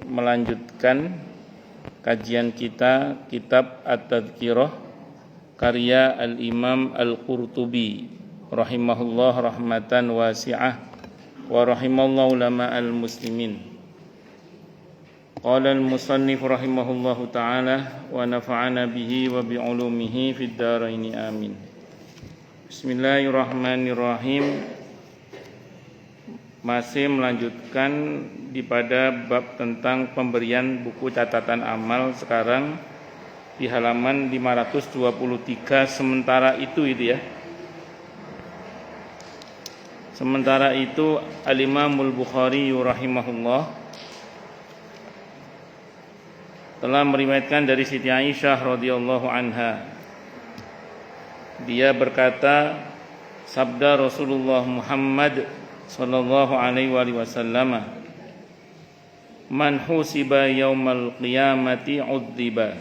melanjutkan kajian kita kitab At-Tadhkirah karya Al-Imam Al-Qurtubi rahimahullah rahmatan wasi'ah wa rahimallahu ulama al-muslimin. Qala al-musannif rahimahullahu ta'ala wa nafa'ana bihi wa bi'ulumihi fid dharaini amin. Bismillahirrahmanirrahim. Masih melanjutkan di pada bab tentang pemberian buku catatan amal, sekarang di halaman 523. Sementara itu ya. Sementara itu Al-Imamul Bukhari rahimahullah telah meriwayatkan dari Siti Aisyah radhiyallahu anha. Dia berkata, sabda Rasulullah Muhammad sallallahu alaihi wasallam, man husiba yaumal qiyamati udziba.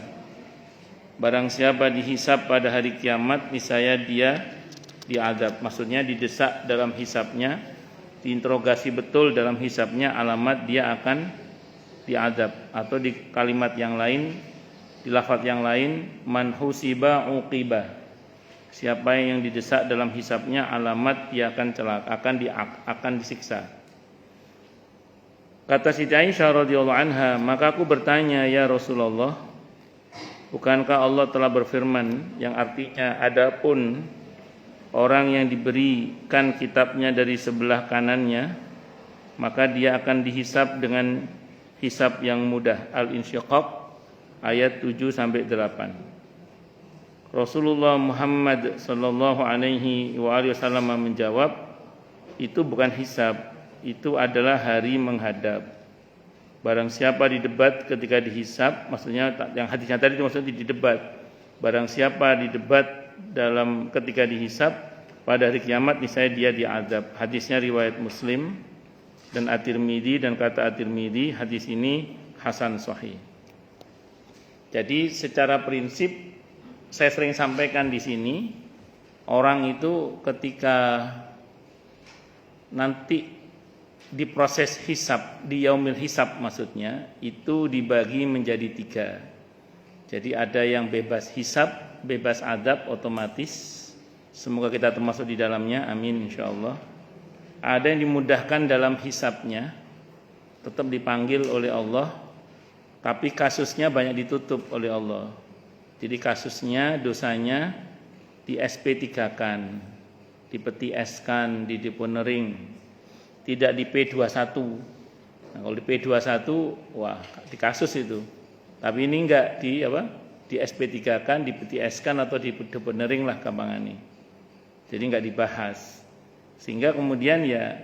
Barang siapa dihisab pada hari kiamat, niscaya dia diadab. Maksudnya didesak dalam hisabnya, diinterogasi betul dalam hisabnya, alamat dia akan diadab. Atau di kalimat yang lain, di lafaz yang lain, man husiba uqiba. Siapa yang didesak dalam hisabnya, alamat dia akan celaka, akan disiksa. Kata Siti Aisyah radhiyallahu anha, maka aku bertanya, ya Rasulullah, bukankah Allah telah berfirman yang artinya, adapun orang yang diberikan kitabnya dari sebelah kanannya, maka dia akan dihisab dengan hisab yang mudah. Al-Insyiqaq ayat 7-8. Rasulullah Muhammad sallallahu alaihi wasallam menjawab, itu bukan hisab, itu adalah hari menghadap. Barang siapa didebat ketika dihisab, maksudnya yang hadisnya tadi itu maksudnya didebat. Barang siapa didebat dalam ketika dihisab pada hari kiamat, niscaya dia diazab. Hadisnya riwayat Muslim dan At-Tirmidzi, dan kata At-Tirmidzi hadis ini hasan sahih. Jadi secara prinsip saya sering sampaikan di sini, orang itu ketika nanti diproses hisab, di yaumil hisab maksudnya, itu dibagi menjadi 3. Jadi ada yang bebas hisab, bebas adab otomatis. Semoga kita termasuk di dalamnya, amin insyaallah. Ada yang dimudahkan dalam hisabnya, tetap dipanggil oleh Allah, tapi kasusnya banyak ditutup oleh Allah. Jadi kasusnya, dosanya di SP3-kan, dipeti S-kan, dideponering, tidak di P21. Nah, kalau di P21, wah, di kasus itu. Tapi ini enggak di SP3-kan, dipeti S-kan atau dideponering lah gampangannya. Jadi enggak dibahas. Sehingga kemudian ya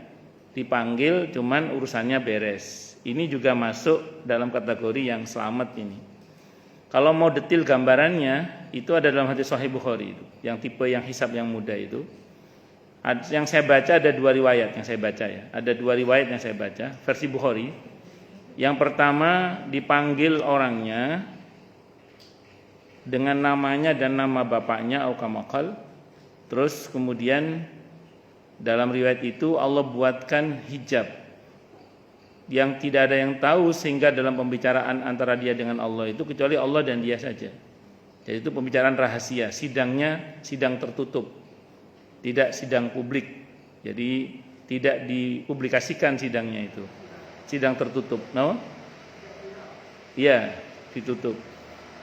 dipanggil, cuman urusannya beres. Ini juga masuk dalam kategori yang selamat ini. Kalau mau detil gambarannya, itu ada dalam hadis Sahih Bukhari itu, yang tipe yang hisab yang mudah itu. Yang saya baca ada 2 riwayat yang saya baca ya. Ada 2 riwayat yang saya baca versi Bukhari. Yang pertama dipanggil orangnya dengan namanya dan nama bapaknya au kamakal. Terus kemudian dalam riwayat itu Allah buatkan hijab yang tidak ada yang tahu, sehingga dalam pembicaraan antara dia dengan Allah itu kecuali Allah dan dia saja. Jadi itu pembicaraan rahasia, sidangnya sidang tertutup, tidak sidang publik. Jadi tidak dipublikasikan sidangnya itu, sidang tertutup. No? Ya, ditutup.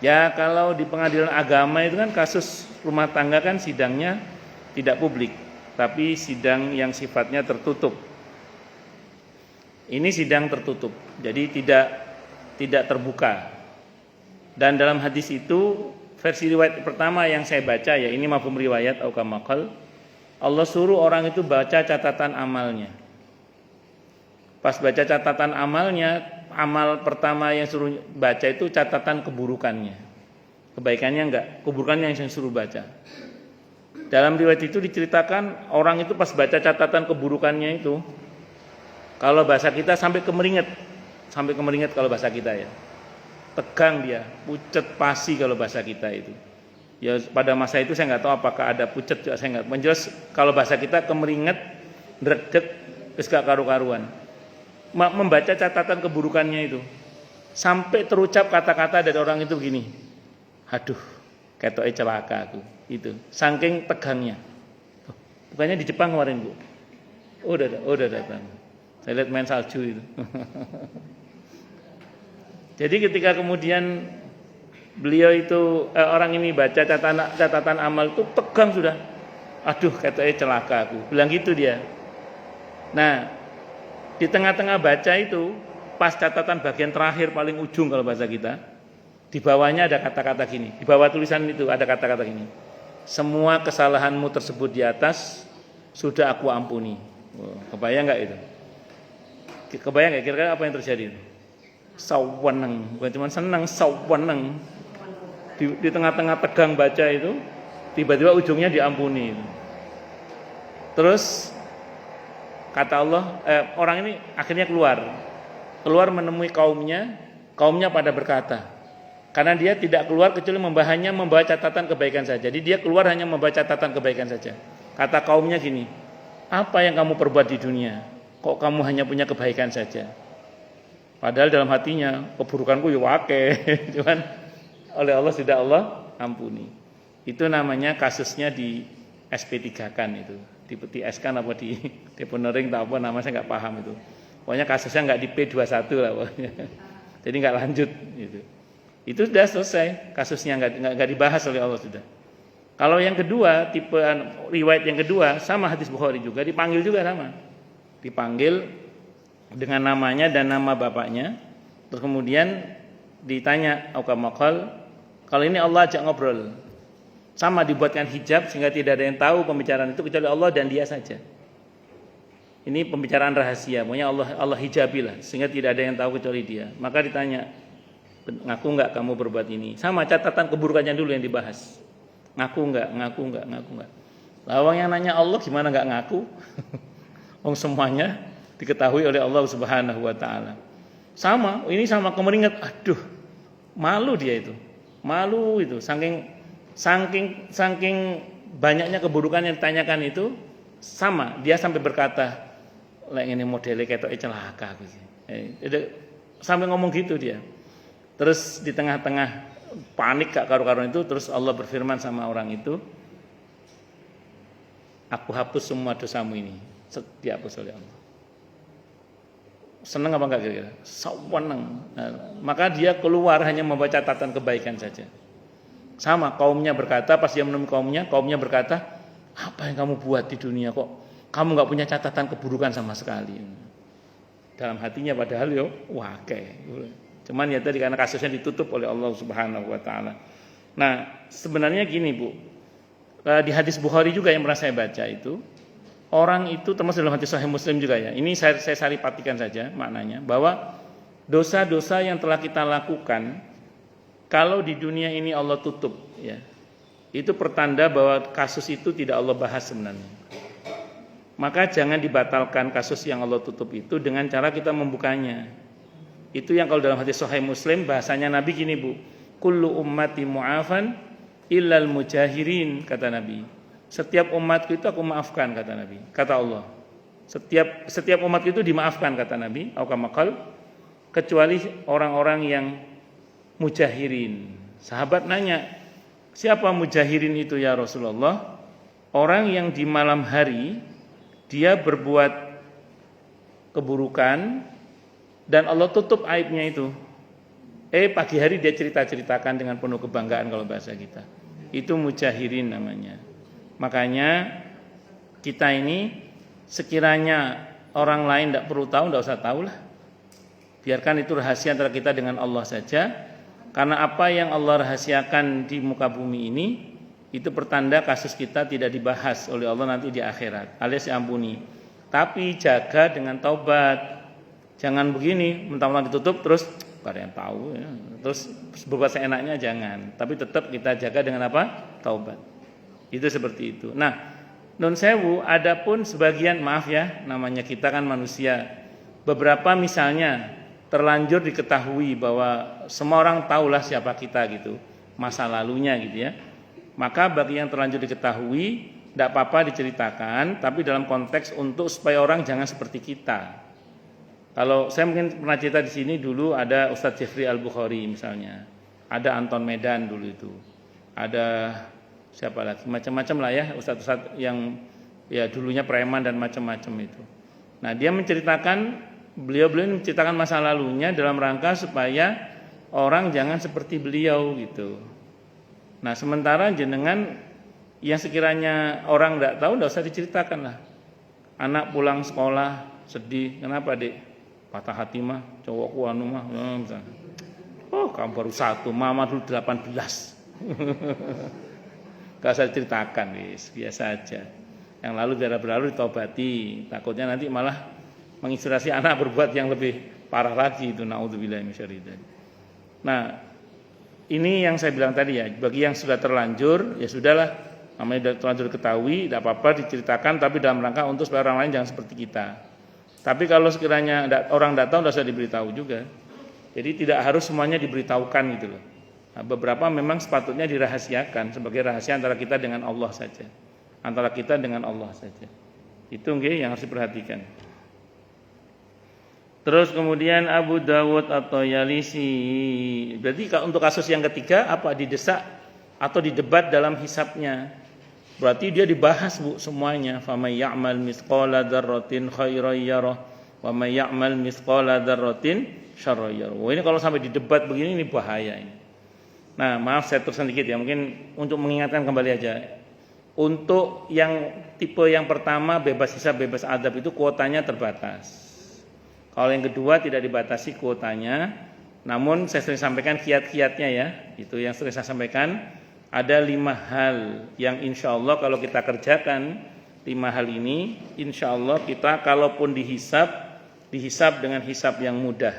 Ya kalau di pengadilan agama itu kan kasus rumah tangga kan sidangnya tidak publik, tapi sidang yang sifatnya tertutup. Ini sidang tertutup, jadi tidak terbuka. Dan dalam hadis itu, versi riwayat pertama yang saya baca ya, ini mafhum riwayat au kamakal, Allah suruh orang itu baca catatan amalnya. Pas baca catatan amalnya, amal pertama yang suruh baca itu catatan keburukannya. Kebaikannya enggak, keburukannya yang suruh baca. Dalam riwayat itu diceritakan orang itu pas baca catatan keburukannya itu, kalau bahasa kita sampai kemeringet kalau bahasa kita ya. Tegang dia, pucet pasi kalau bahasa kita itu. Ya pada masa itu saya nggak tahu apakah ada pucet juga, saya nggak. Menjelas kalau bahasa kita kemeringet, dredeg, terus gak karu-karuan. Membaca catatan keburukannya itu. sampai terucap kata-kata dari orang itu begini, aduh ketoke celaka aku, itu saking tegangnya. Bukannya di Jepang kemarin Bu, udah datang, saya lihat main salju itu. Jadi ketika kemudian beliau itu orang ini baca catatan amal itu tegang sudah, aduh ketoke celaka aku, bilang gitu dia. Nah di tengah-tengah baca itu, pas catatan bagian terakhir paling ujung kalau bahasa kita, di bawahnya ada kata-kata gini, di bawah tulisan itu ada kata-kata gini, semua kesalahanmu tersebut di atas sudah aku ampuni. Kebayang nggak itu? Kebayang nggak kira-kira apa yang terjadi? Saweneng, bukan cuma senang, saweneng. Di tengah-tengah tegang baca itu, tiba-tiba ujungnya diampuni. Terus kata Allah, orang ini akhirnya keluar menemui kaumnya pada berkata, karena dia tidak keluar kecuali membawa catatan kebaikan saja. Jadi dia keluar hanya membawa catatan kebaikan saja. Kata kaumnya gini, apa yang kamu perbuat di dunia? Kok kamu hanya punya kebaikan saja? Padahal dalam hatinya keburukanku ya wake, cuman oleh Allah tidak Allah ampuni. Itu namanya kasusnya di SP3-kan itu. Di S-kan apa di deponering tak apa namanya saya nggak paham itu. Pokoknya kasusnya nggak di P21 lah pokoknya. Jadi nggak lanjut gitu. Itu sudah selesai, kasusnya nggak dibahas oleh Allah sudah. Kalau yang kedua, tipe riwayat yang kedua sama hadis Bukhari juga, dipanggil juga sama. Dipanggil dengan namanya dan nama bapaknya. Terus kemudian ditanya aukamakal, kalau ini Allah ajak ngobrol. Sama dibuatkan hijab sehingga tidak ada yang tahu pembicaraan itu kecuali Allah dan dia saja. Ini pembicaraan rahasia, pokoknya Allah hijabilah sehingga tidak ada yang tahu kecuali dia. Maka ditanya, ngaku enggak kamu berbuat ini? Sama catatan keburukannya dulu yang dibahas. Ngaku enggak. Lawang yang nanya Allah gimana enggak ngaku? Wong semuanya diketahui oleh Allah Subhanahu wa taala. Sama, ini sama kemeringat. Aduh, malu dia itu. Malu itu saking banyaknya keburukan yang ditanyakan itu, sama dia sampai berkata, lek ini modelnya ketoke celaka aku sih. Sampai ngomong gitu dia. Terus di tengah-tengah panik gak karu-karuan itu, terus Allah berfirman sama orang itu, aku hapus semua dosamu ini. Dihapus oleh Allah. Senang apa enggak kira-kira? Saweneng. Maka dia keluar hanya membaca catatan kebaikan saja. Sama kaumnya berkata, pas dia menemui kaumnya berkata, apa yang kamu buat di dunia kok? Kamu enggak punya catatan keburukan sama sekali. Dalam hatinya padahal wake. Cuman ya tadi karena kasusnya ditutup oleh Allah Subhanahu wa taala. Nah, sebenarnya gini, Bu. Di hadis Bukhari juga yang pernah saya baca itu, orang itu termasuk dalam hadis Sahih Muslim juga ya. Ini saya saripatikan saja maknanya, bahwa dosa-dosa yang telah kita lakukan kalau di dunia ini Allah tutup ya. Itu pertanda bahwa kasus itu tidak Allah bahas sebenarnya. Maka jangan dibatalkan kasus yang Allah tutup itu dengan cara kita membukanya. Itu yang kalau dalam hadis Sahih Muslim bahasanya Nabi gini, Bu. Kullu ummati mu'afan illal mujahirin, kata Nabi. Setiap umatku itu aku maafkan, kata Nabi. Kata Allah. Setiap umatku itu dimaafkan, kata Nabi. Aukamakal, kecuali orang-orang yang mujahirin. Sahabat nanya, siapa mujahirin itu ya Rasulullah? Orang yang di malam hari dia berbuat keburukan dan Allah tutup aibnya itu. Pagi hari dia cerita-ceritakan dengan penuh kebanggaan kalau bahasa kita. Itu mujahirin namanya. Makanya kita ini sekiranya orang lain tidak perlu tahu, tidak usah tahu lah. Biarkan itu rahasia antara kita dengan Allah saja. Karena apa yang Allah rahasiakan di muka bumi ini, itu pertanda kasus kita tidak dibahas oleh Allah nanti di akhirat, alias diampuni. Tapi jaga dengan taubat. Jangan begini, mentang-mentang ditutup terus gak ada yang tahu ya. Terus berbuat seenaknya jangan. Tapi tetap kita jaga dengan apa? Taubat. Itu seperti itu. Nah, nun sewu, adapun sebagian, maaf ya, namanya kita kan manusia. Beberapa misalnya terlanjur diketahui bahwa semua orang tahulah siapa kita gitu, masa lalunya gitu ya. Maka bagi yang terlanjur diketahui, tidak apa-apa diceritakan, tapi dalam konteks untuk supaya orang jangan seperti kita. Kalau saya mungkin pernah cerita di sini, dulu ada Ustadz Jeffrey Al-Bukhari misalnya, ada Anton Medan dulu itu, ada siapa lagi, macam-macam lah ya, ustadz-ustadz yang ya dulunya preman dan macam-macam itu. Nah, dia menceritakan, beliau menceritakan masa lalunya dalam rangka supaya orang jangan seperti beliau gitu. Nah, sementara jenengan yang sekiranya orang tidak tahu, tidak usah diceritakan lah. Anak pulang sekolah sedih, kenapa dek? Patah hati mah, cowokku anu mah, misalnya. Oh, kamu baru 1, mama dulu 18. Gak usah diceritakan, biasa aja. Yang lalu biar berlalu ditobati. Takutnya nanti malah menginspirasi anak berbuat yang lebih parah lagi itu. Naudzubillahi minasyaitonir rajim. Nah, ini yang saya bilang tadi ya. Bagi yang sudah terlanjur, ya sudahlah. Namanya sudah terlanjur ketahui, tidak apa-apa diceritakan, tapi dalam rangka untuk supaya orang lain jangan seperti kita. Tapi kalau sekiranya orang tidak tahu, tidak usah diberitahu juga. Jadi tidak harus semuanya diberitahukan gitu loh. Nah, beberapa memang sepatutnya dirahasiakan sebagai rahasia antara kita dengan Allah saja. Antara kita dengan Allah saja. Itu yang harus diperhatikan. Terus kemudian Abu Dawud atau Yalisi. Berarti untuk kasus yang ketiga apa? Didesak atau didebat dalam hisabnya. Berarti dia dibahas Bu semuanya. Faman ya'mal mithqala dzarratin khairan yarah wa may ya'mal mithqala dzarratin syarran yarah. Wah, ini kalau sampai didebat begini ini bahaya ini. Nah, maaf saya teruskan sedikit ya, mungkin untuk mengingatkan kembali aja. Untuk yang tipe yang pertama bebas hisab, bebas adab itu kuotanya terbatas. Kalau yang kedua tidak dibatasi kuotanya, namun saya sering sampaikan kiat-kiatnya ya. Itu yang sering saya sampaikan. Ada 5 hal yang insya Allah kalau kita kerjakan 5 hal ini, insya Allah kita kalaupun dihisab dengan hisab yang mudah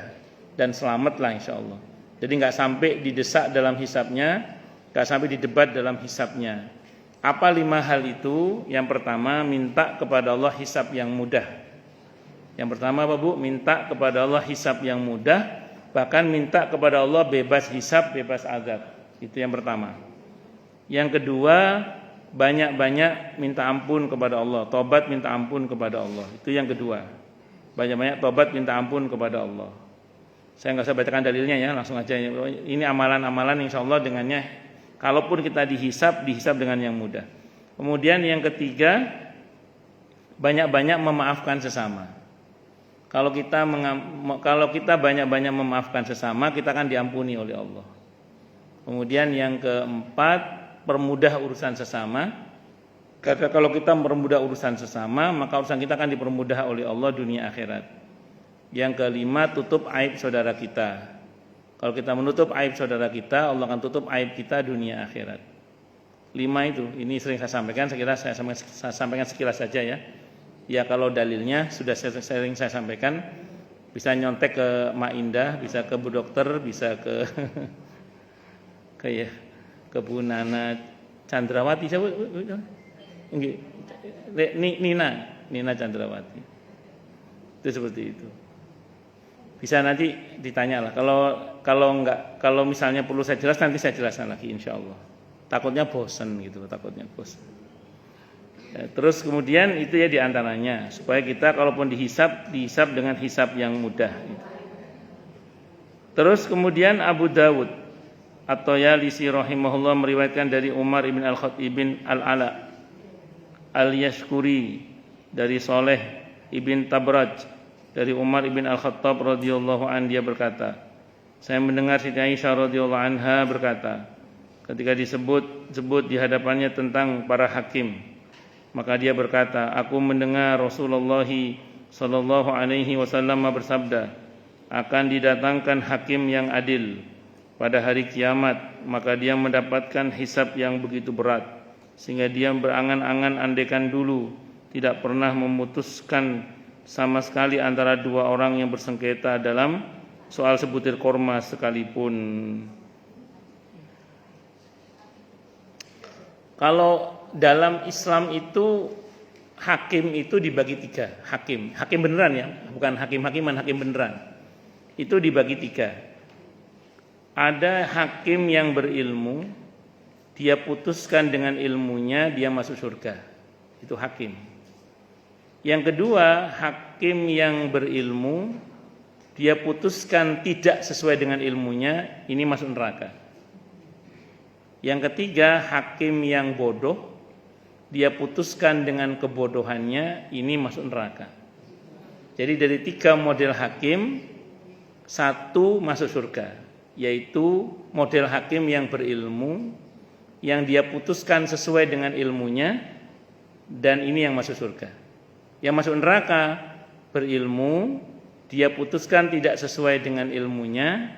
dan selamatlah insya Allah. Jadi nggak sampai didesak dalam hisabnya, nggak sampai didebat dalam hisabnya. Apa 5 hal itu? Yang pertama, minta kepada Allah hisab yang mudah. Yang pertama apa Bu? Minta kepada Allah hisab yang mudah, bahkan minta kepada Allah bebas hisab, bebas azab. Itu yang pertama. Yang kedua, banyak-banyak minta ampun kepada Allah, tobat minta ampun kepada Allah. Itu yang kedua. Banyak-banyak tobat minta ampun kepada Allah. Saya nggak usah bacakan dalilnya ya, langsung aja. Ini amalan-amalan insya Allah dengannya, kalaupun kita dihisab dengan yang mudah. Kemudian yang ketiga, banyak-banyak memaafkan sesama. Kalau kita banyak-banyak memaafkan sesama, kita akan diampuni oleh Allah. Kemudian yang keempat, permudah urusan sesama. Karena kalau kita mempermudah urusan sesama, maka urusan kita akan dipermudah oleh Allah dunia akhirat. Yang kelima, tutup aib saudara kita. Kalau kita menutup aib saudara kita, Allah akan tutup aib kita dunia akhirat. 5 itu, ini sering saya sampaikan, saya sampaikan sekilas saja ya. Ya kalau dalilnya sudah sering saya sampaikan, bisa nyontek ke Mak Indah, bisa ke Bu Dokter, bisa ke ke Bu Nana Chandrawati, siapa? Nina Chandrawati. Itu seperti itu. Bisa nanti ditanya lah. Kalau misalnya perlu saya jelas, nanti saya jelaskan lagi insya Allah. Takutnya bosan gitu, Ya, terus kemudian itu ya diantaranya supaya kita kalaupun dihisab dengan hisab yang mudah. Gitu. Terus kemudian Abu Dawud atau Yalisi rahimahullah meriwayatkan dari Umar ibn al-Khattab ibn al-Ala al-Yashkuri dari Saleh ibn Tabraj dari Umar ibn al-Khattab radhiyallahu an, dia berkata, saya mendengar Siti Aisyah radhiyallahu anha berkata, ketika disebut di hadapannya tentang para hakim, maka dia berkata, aku mendengar Rasulullah sallallahu alaihi wasallam bersabda, akan didatangkan hakim yang adil pada hari kiamat, maka dia mendapatkan hisab yang begitu berat sehingga dia berangan-angan andaikan dulu tidak pernah memutuskan sama sekali antara dua orang yang bersengketa dalam soal sebutir korma sekalipun. Kalau dalam Islam itu hakim itu dibagi 3. Hakim beneran ya, bukan hakim-hakiman, hakim beneran. Itu dibagi 3. Ada hakim yang berilmu, dia putuskan dengan ilmunya dia masuk surga. Itu hakim. Yang kedua, hakim yang berilmu dia putuskan tidak sesuai dengan ilmunya, ini masuk neraka. Yang ketiga, hakim yang bodoh, dia putuskan dengan kebodohannya, ini masuk neraka. Jadi dari 3 model hakim, 1 masuk surga, yaitu model hakim yang berilmu, yang dia putuskan sesuai dengan ilmunya, dan ini yang masuk surga. Yang masuk neraka, berilmu, dia putuskan tidak sesuai dengan ilmunya,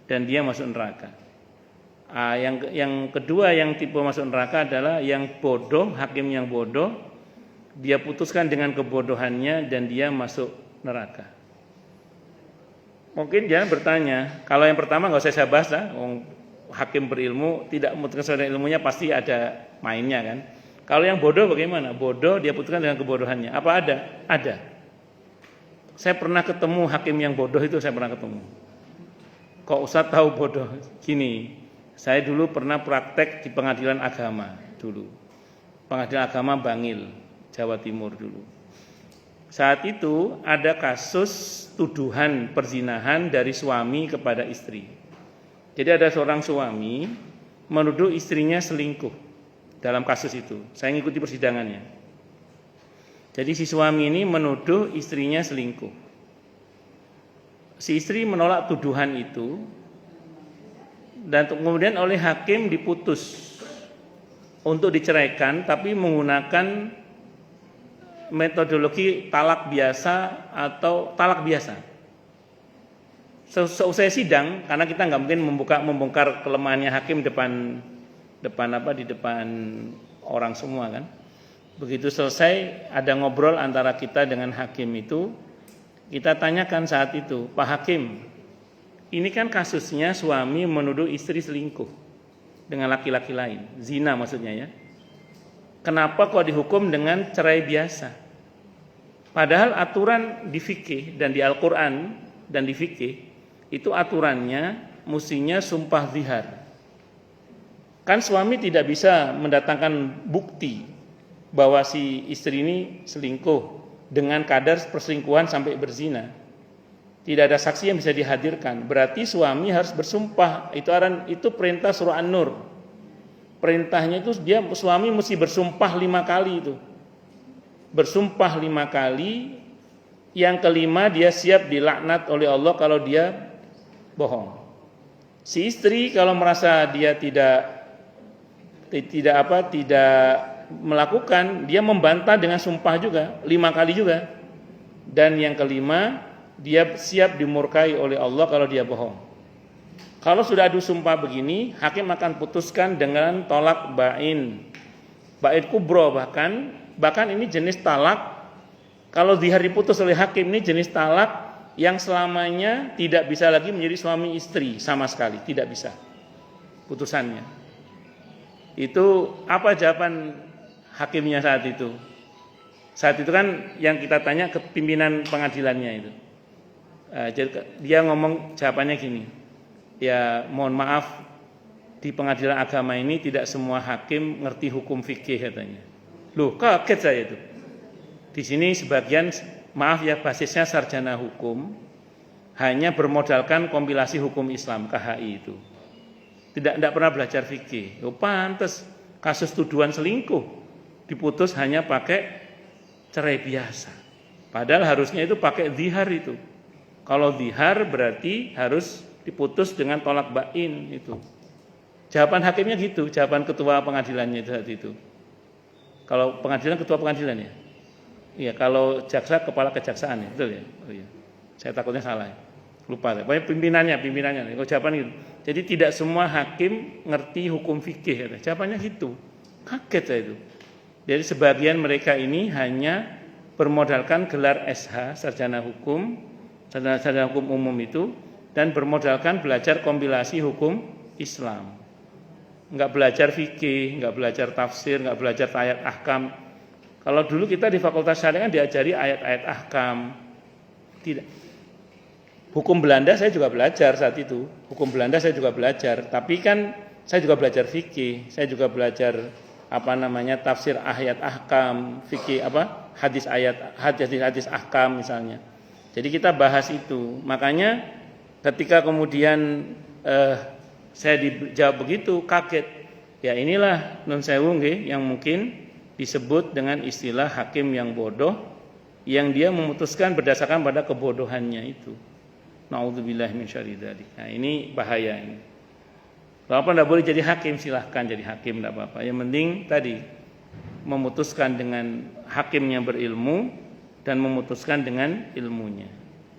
dan dia masuk neraka. Yang kedua yang tipe masuk neraka adalah yang bodoh, hakim yang bodoh, dia putuskan dengan kebodohannya dan dia masuk neraka. Mungkin jangan bertanya, kalau yang pertama nggak usah saya bahas lah, hakim berilmu tidak memutuskan sesuai dengan ilmunya pasti ada mainnya kan. Kalau yang bodoh bagaimana? Bodoh dia putuskan dengan kebodohannya. Apa ada? Ada. Saya pernah ketemu hakim yang bodoh itu, saya pernah ketemu. Kok Ustaz tahu bodoh? Gini, saya dulu pernah praktek di pengadilan agama dulu. Pengadilan agama Bangil, Jawa Timur dulu. Saat itu ada kasus tuduhan perzinahan dari suami kepada istri. Jadi ada seorang suami menuduh istrinya selingkuh dalam kasus itu. Saya ngikuti persidangannya. Jadi si suami ini menuduh istrinya selingkuh. Si istri menolak tuduhan itu dan kemudian oleh hakim diputus untuk diceraikan, tapi menggunakan metodologi talak biasa atau talak biasa. Seusai sidang, karena kita nggak mungkin membongkar kelemahannya hakim di depan orang semua kan. Begitu selesai ada ngobrol antara kita dengan hakim itu, kita tanyakan saat itu, Pak Hakim, ini kan kasusnya suami menuduh istri selingkuh dengan laki-laki lain, zina maksudnya ya. Kenapa kok dihukum dengan cerai biasa? Padahal aturan di fikih dan di Al-Quran dan di fikih itu aturannya mestinya sumpah zihar. Kan suami tidak bisa mendatangkan bukti bahwa si istri ini selingkuh dengan kadar perselingkuhan sampai berzina. Tidak ada saksi yang bisa dihadirkan. Berarti suami harus bersumpah. Itu perintah surah An-Nur. Perintahnya itu suami mesti bersumpah 5 kali itu. Bersumpah 5 kali. Yang kelima dia siap dilaknat oleh Allah kalau dia bohong. Si istri kalau merasa dia tidak melakukan, dia membantah dengan sumpah juga 5 kali juga. Dan yang kelima, dia siap dimurkai oleh Allah kalau dia bohong. Kalau sudah adu sumpah begini, hakim akan putuskan dengan tolak bain kubro, bahkan ini jenis talak. Kalau zihar diputus oleh hakim, ini jenis talak yang selamanya tidak bisa lagi menjadi suami istri sama sekali, tidak bisa putusannya. Itu apa jawaban hakimnya saat itu? Saat itu kan yang kita tanya ke pimpinan pengadilannya itu. Dia ngomong jawabannya gini, ya mohon maaf, di pengadilan agama ini tidak semua hakim ngerti hukum fikih katanya. Loh, kaget saya itu. Di sini sebagian, maaf ya, basisnya sarjana hukum, hanya bermodalkan kompilasi hukum Islam KHI itu. Tidak pernah belajar fikih. Loh, pantes kasus tuduhan selingkuh diputus hanya pakai cerai biasa. Padahal harusnya itu pakai zihar itu. Kalau zihar berarti harus diputus dengan tolak bain itu. Jawaban hakimnya gitu, jawaban ketua pengadilannya itu saat itu. Kalau pengadilan ketua pengadilan ya. Iya, kalau jaksa kepala kejaksaan ya, betul ya. Oh iya. Saya takutnya salah ya. Lupa ya. Pokoknya pimpinannya. Kalau jawaban gitu. Jadi tidak semua hakim ngerti hukum fikih. Jawabannya gitu. Kaget saya itu. Jadi sebagian mereka ini hanya bermodalkan gelar SH, sarjana hukum umum itu, dan bermodalkan belajar kompilasi hukum Islam. Enggak belajar fikih, enggak belajar tafsir, enggak belajar ayat ahkam. Kalau dulu kita di Fakultas Syariah kan diajari ayat-ayat ahkam. Tidak. Hukum Belanda saya juga belajar saat itu. Hukum Belanda saya juga belajar, tapi kan saya juga belajar fikih, saya juga belajar tafsir ayat ahkam, fikih hadis ahkam misalnya. Jadi kita bahas itu. Makanya ketika kemudian saya dijawab begitu, kaget. Ya inilah nun sewu nggih yang mungkin disebut dengan istilah hakim yang bodoh, yang dia memutuskan berdasarkan pada kebodohannya itu. Nauzubillahi min syarri dzalik. Nah, ini bahaya ini. Walaupun tidak boleh jadi hakim, silahkan jadi hakim, tidak apa-apa. Yang penting tadi memutuskan dengan hakim yang berilmu dan memutuskan dengan ilmunya.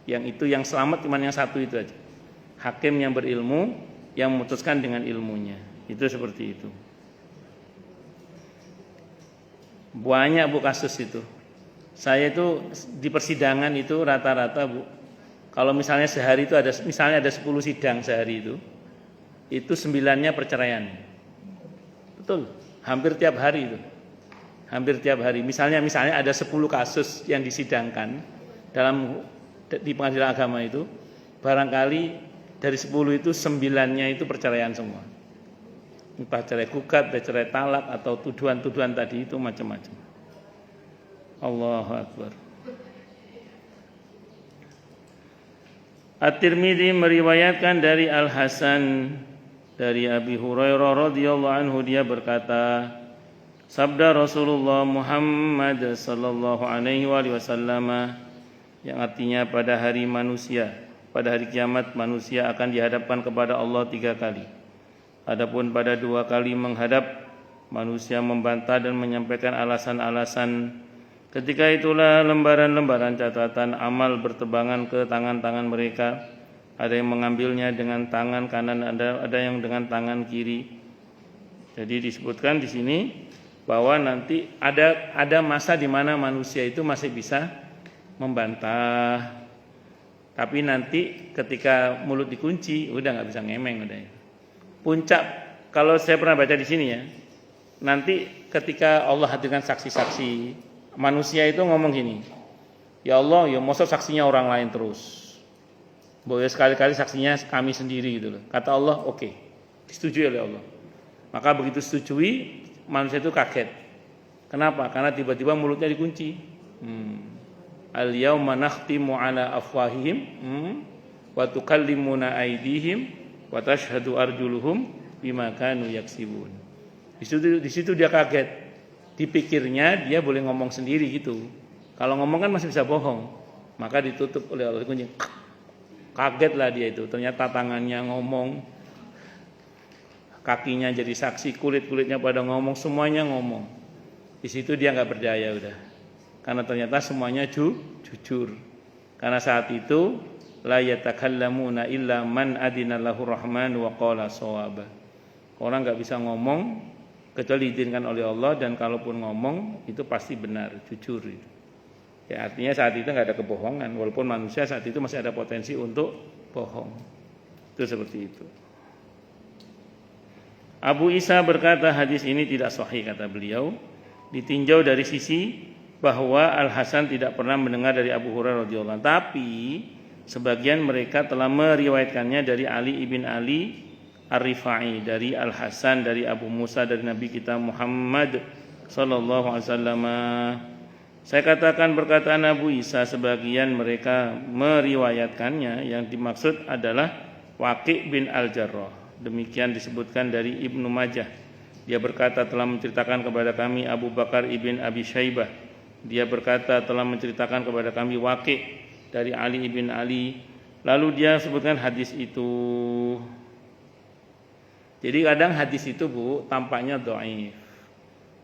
Yang itu yang selamat cuma yang satu itu aja. Hakim yang berilmu yang memutuskan dengan ilmunya. Itu seperti itu. Banyak Bu kasus itu. Saya itu di persidangan itu rata-rata Bu, kalau misalnya sehari itu ada 10 sidang sehari itu 9-nya perceraian. Betul, hampir tiap hari itu. Hampir tiap hari. Misalnya ada 10 kasus yang disidangkan di pengadilan agama itu, barangkali dari 10 itu 9-nya itu perceraian semua. Entah cerai gugat, cerai talak atau tuduhan-tuduhan tadi itu macam-macam. Allahu Akbar. At-Tirmidzi meriwayatkan dari Al-Hasan dari Abi Hurairah radhiyallahu anhu, dia berkata, sabda Rasulullah Muhammad sallallahu alaihi wasallam, yang artinya pada hari kiamat manusia akan dihadapkan kepada Allah 3 kali. Adapun pada 2 kali menghadap, manusia membantah dan menyampaikan alasan-alasan. Ketika itulah lembaran-lembaran catatan amal bertebangan ke tangan-tangan mereka. Ada yang mengambilnya dengan tangan kanan, ada yang dengan tangan kiri. Jadi disebutkan di sini bahwa nanti ada masa di mana manusia itu masih bisa membantah. Tapi nanti ketika mulut dikunci, udah nggak bisa ngemeng udah. Puncak, kalau saya pernah baca di sini ya, nanti ketika Allah hadirkan saksi-saksi, manusia itu ngomong gini, ya Allah, ya masa saksinya orang lain terus, boleh sekali-kali saksinya kami sendiri gitu loh. Kata Allah, oke, disetujui oleh Allah. Maka begitu setujui, manusia itu kaget. Kenapa? Karena tiba-tiba mulutnya dikunci. Al-yauma nakhtimu ala afwahihim wa tukallimuna aydihim wa tashhadu arjuluhum bima kanu yaksibun. Di situ dia kaget. Dipikirnya dia boleh ngomong sendiri gitu. Kalau ngomong kan masih bisa bohong. Maka ditutup oleh Allah, dikunci. Kagetlah dia itu. Ternyata tangannya ngomong, kakinya jadi saksi, kulit-kulitnya pada ngomong, semuanya ngomong. Di situ dia nggak berdaya udah. Karena ternyata semuanya jujur. Karena saat itu la yatakallamuna illa man adina lahu rahman wa qala shawaba. Orang enggak bisa ngomong kecuali diizinkan oleh Allah, dan kalaupun ngomong itu pasti benar, jujur itu. Ya, artinya saat itu enggak ada kebohongan, walaupun manusia saat itu masih ada potensi untuk bohong. Itu seperti itu. Abu Isa berkata hadis ini tidak sahih, kata beliau, ditinjau dari sisi bahwa Al-Hasan tidak pernah mendengar dari Abu Hurairah radhiyallahu anhu, tapi sebagian mereka telah meriwayatkannya dari Ali ibn Ali Ar-Rifai, dari Al-Hasan, dari Abu Musa, dari Nabi kita Muhammad sallallahu alaihi wasallam. Saya katakan perkataan Abu Isa, sebagian mereka meriwayatkannya, yang dimaksud adalah Waqi' bin Al-Jarrah. Demikian disebutkan dari Ibnu Majah. Dia berkata telah menceritakan kepada kami Abu Bakar ibn Abi Syaibah. Dia berkata telah menceritakan kepada kami Waqi' dari Ali ibn Ali. Lalu dia sebutkan hadis itu. Jadi kadang hadis itu Bu tampaknya dhaif,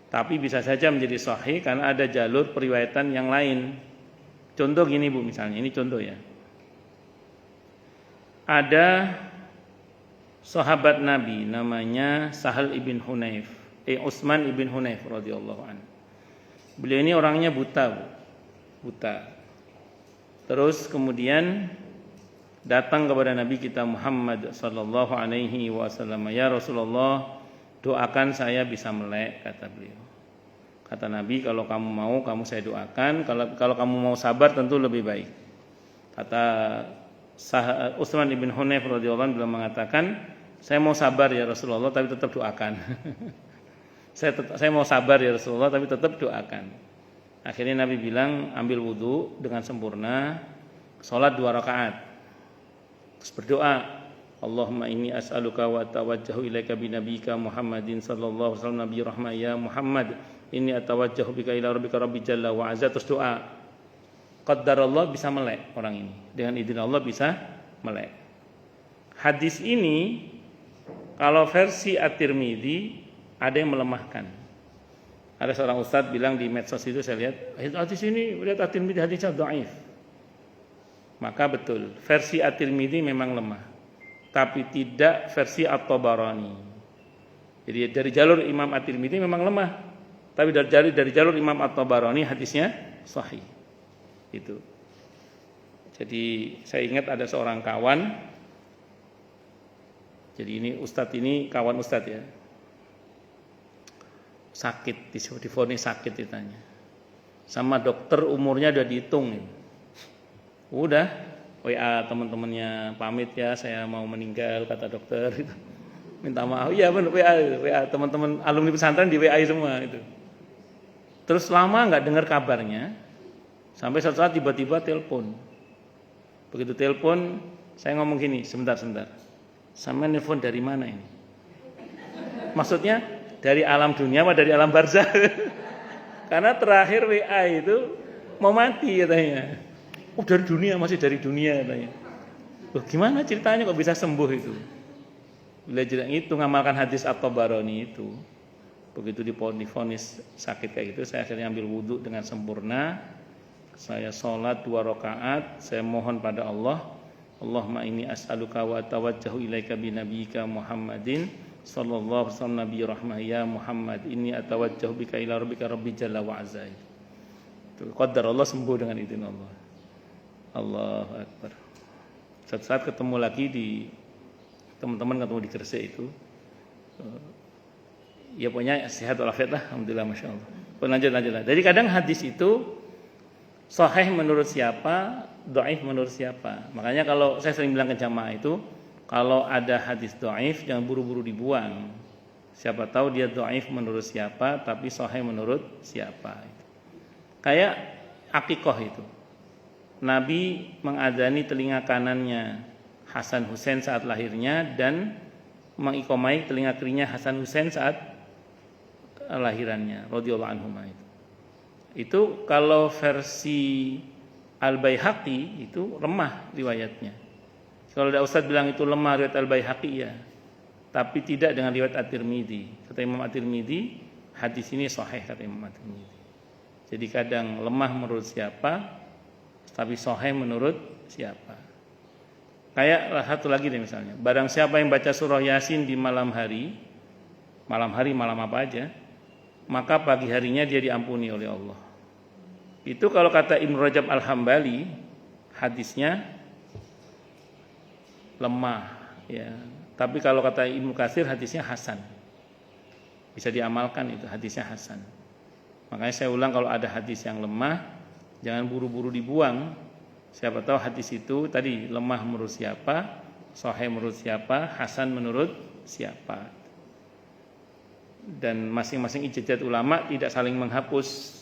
tapi bisa saja menjadi sahih karena ada jalur periwayatan yang lain. Contoh gini Bu, misalnya ini contoh ya. Ada sahabat Nabi namanya Sahal ibn Hunayf, Utsman ibn Hunayf radhiyallahu anhu. Beliau ini orangnya buta Bu. Buta. Terus kemudian datang kepada Nabi kita Muhammad sallallahu alaihi wasallam, ya Rasulullah, doakan saya bisa melek, kata beliau. Kata Nabi, kalau kamu mau, saya doakan. Kalau kamu mau sabar, tentu lebih baik. Kata Utsman ibn Hunayf radhiyallahu anhu beliau mengatakan, saya mau sabar ya Rasulullah, tapi tetap doakan. saya mau sabar ya Rasulullah, tapi tetap doakan. Akhirnya Nabi bilang, ambil wudu dengan sempurna, Salat 2 rakaat. Terus berdoa, Allahumma inni as'aluka wa tawajjahu ilaika bi nabiyyika Muhammadin sallallahu alaihi wasallam nabi rahmah ya Muhammad inni atawajjahu bika ila rabbika rabbi jalla wa azza. Terus doa. Qaddarallah, bisa melek orang ini. Dengan izin Allah bisa melek. Hadis ini kalau versi At-Tirmidzi ada yang melemahkan. Ada seorang ustadz bilang di medsos itu, saya lihat hadis ini lihat At-Tirmidzi hadisnya dhaif. Maka betul, versi At-Tirmidzi memang lemah, tapi tidak versi At-Tabarani. Jadi dari jalur Imam At-Tirmidzi memang lemah, tapi dari jalur Imam At-Tabarani hadisnya sahih. Itu. Jadi saya ingat ada seorang kawan. Jadi ini ustadz ini kawan ustadz ya. Sakit, divonis sakit ditanya. Sama dokter umurnya udah dihitung. Udah, WA teman-temannya, pamit ya, saya mau meninggal kata dokter gitu. Minta maaf. Iya benar, WA teman-teman alumni pesantren di WA semua itu. Terus lama nggak dengar kabarnya, sampai suatu saat tiba-tiba telepon. Begitu telepon, saya ngomong gini, sebentar. Sama nelfon dari mana ini? Maksudnya dari alam dunia apa dari alam barzah? Karena terakhir WA itu mau mati katanya. Oh dari dunia, masih dari dunia katanya. Loh gimana ceritanya kok bisa sembuh itu? Bila itu ngamalkan hadis At-Tabarani itu, begitu divonis sakit kayak gitu, saya akhirnya ambil wudhu dengan sempurna. Saya sholat 2 rakaat, saya mohon pada Allah, Allahumma inni as'aluka wa tawajjahu ilaika bi nabiyyika Muhammadin sallallahu alaihi wasallam nabi rahmah ya Muhammad inni atawajjahu bika ila rabbika rabbi jalla wa azza. Itu qadar Allah, sembuh dengan izin Allah. Allahu akbar. Saat ketemu lagi di teman-teman ketemu di Gresik itu. Ya pokoknya sehat walafiat lah, alhamdulillah masyaallah. Lanjut. Jadi kadang hadis itu sahih menurut siapa, dhaif menurut siapa. Makanya kalau saya sering bilang ke jamaah itu, kalau ada hadis dhaif jangan buru-buru dibuang. Siapa tahu dia dhaif menurut siapa, tapi sahih menurut siapa. Kayak akikah itu. Nabi mengadani telinga kanannya Hasan Husain saat lahirnya dan mengikomai telinga kirinya Hasan Husain saat lahirannya radhiyallahu anhuma itu. Itu kalau versi Al-Baihaqi itu lemah riwayatnya. Kalau ada ustaz bilang itu lemah riwayat Al-Baihaqi ya, tapi tidak dengan riwayat At-Tirmidzi. Kata Imam At-Tirmidzi, hadis ini sahih kata Imam At-Tirmidzi. Jadi kadang lemah menurut siapa, tapi sahih menurut siapa. Kayak satu lagi deh misalnya, barang siapa yang baca surah Yasin di malam hari malam apa aja, maka pagi harinya dia diampuni oleh Allah. Itu kalau kata Ibnu Rajab Al-Hambali, hadisnya lemah ya. Tapi kalau kata Ibnu Katsir hadisnya hasan. Bisa diamalkan itu hadisnya hasan. Makanya saya ulang, kalau ada hadis yang lemah jangan buru-buru dibuang. Siapa tahu hadis itu tadi lemah menurut siapa, sahih menurut siapa, hasan menurut siapa. Dan masing-masing ijtihad ulama tidak saling menghapus.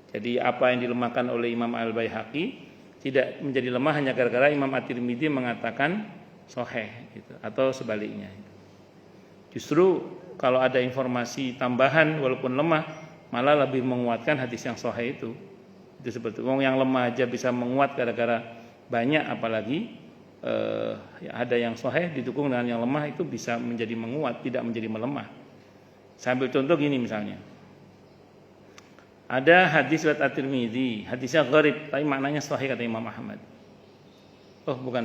Jadi apa yang dilemahkan oleh Imam Al-Baihaqi tidak menjadi lemah hanya gara-gara Imam At-Tirmidzi mengatakan sahih gitu, atau sebaliknya. Justru kalau ada informasi tambahan walaupun lemah malah lebih menguatkan hadis yang sahih itu. Itu seperti yang lemah aja bisa menguat gara-gara banyak, apalagi ada yang sahih didukung dengan yang lemah, itu bisa menjadi menguat, tidak menjadi melemah. Saya ambil contoh gini misalnya. Ada hadis riwayat At-Tirmidzi, hadisnya gharib tapi maknanya sahih kata Imam Ahmad. Oh, bukan.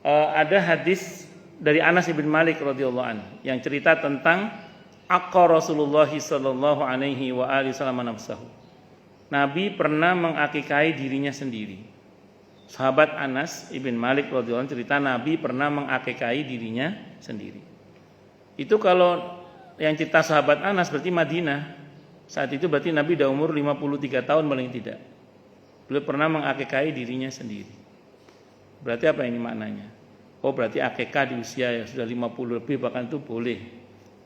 Ada hadis dari Anas bin Malik radhiyallahu anhu yang cerita tentang aqqa Rasulullah sallallahu alaihi wa alihi wasallam nafsahu. Nabi pernah mengakikahi dirinya sendiri. Sahabat Anas bin Malik radhiyallahu anhu cerita Nabi pernah mengakikahi dirinya sendiri. Itu kalau yang cerita sahabat Anas berarti Madinah. Saat itu berarti Nabi sudah umur 53 tahun paling tidak. Beliau pernah mengakikahi dirinya sendiri. Berarti apa ini maknanya? Oh berarti akikah di usia yang sudah 50 lebih bahkan itu boleh.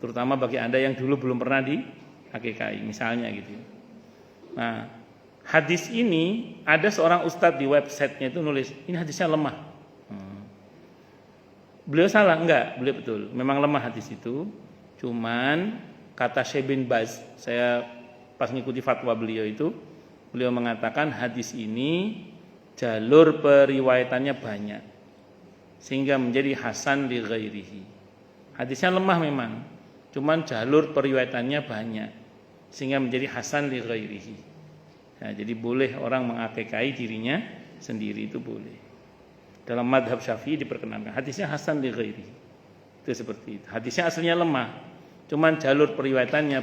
Terutama bagi Anda yang dulu belum pernah diakikahi misalnya gitu. Nah, hadis ini ada seorang ustadz di websitenya itu nulis ini hadisnya lemah. Beliau salah? Enggak, beliau betul. Memang lemah hadis itu. Cuman kata Syekh bin Baz, saya pas ngikuti fatwa beliau itu, beliau mengatakan hadis ini jalur periwayatannya banyak sehingga menjadi hasan li ghairihi. Hadisnya lemah memang, cuman jalur periwayatannya banyak sehingga menjadi hasan li ghairihi. Nah, jadi boleh orang mengakikai dirinya sendiri, itu boleh. Dalam madhab Syafi'i diperkenankan. Hadisnya hasan li ghairihi. Itu seperti itu. Hadisnya aslinya lemah, cuman jalur periwayatannya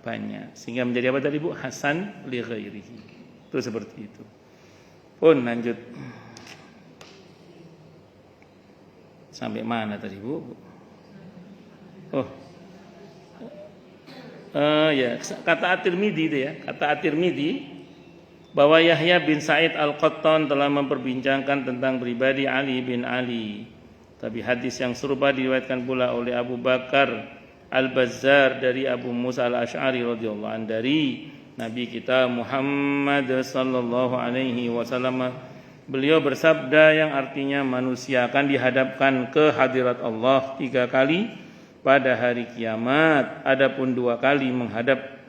banyak sehingga menjadi apa tadi Bu? Hasan li ghairihi. Itu seperti itu. Pun lanjut. Sampai mana tadi Bu? Ya, kata At-Tirmidzi itu ya. Kata At-Tirmidzi bahwa Yahya bin Sa'id Al-Qattan telah memperbincangkan tentang pribadi Ali bin Ali. Tapi hadis yang serupa diriwayatkan pula oleh Abu Bakar Al-Bazzar dari Abu Musa Al-Asy'ari radhiyallahu anhu dari Nabi kita Muhammad sallallahu alaihi wasallam. Beliau bersabda yang artinya manusia akan dihadapkan ke hadirat Allah 3 kali pada hari kiamat. Adapun 2 kali menghadap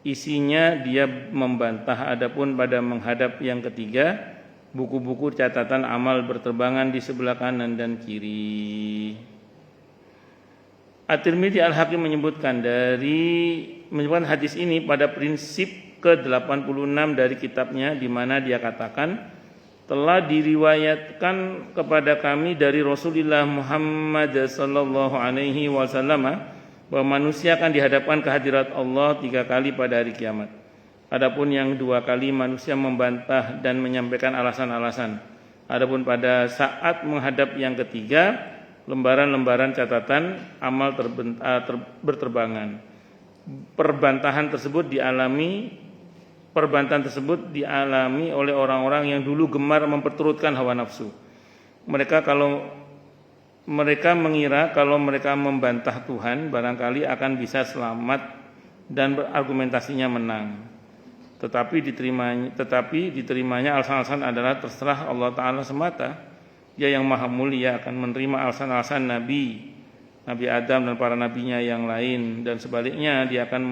isinya dia membantah, adapun pada menghadap yang ketiga buku-buku catatan amal berterbangan di sebelah kanan dan kiri. At-Tirmidzi Al-Hakim menyebutkan hadis ini pada prinsip ke-86 dari kitabnya, di mana dia katakan telah diriwayatkan kepada kami dari Rasulullah Muhammad sallallahu alaihi wasallam bahwa manusia akan dihadapkan ke hadirat Allah 3 kali pada hari kiamat. Adapun yang 2 kali manusia membantah dan menyampaikan alasan-alasan. Adapun pada saat menghadap yang ketiga, lembaran-lembaran catatan amal berterbangan. Perbantahan tersebut dialami oleh orang-orang yang dulu gemar memperturutkan hawa nafsu. Mereka mengira kalau mereka membantah Tuhan barangkali akan bisa selamat dan argumentasinya menang. Tetapi diterimanya alasan-alasan adalah terserah Allah Ta'ala semata. Dia yang maha mulia akan menerima alasan-alasan Nabi Adam dan para nabinya yang lain, dan sebaliknya dia akan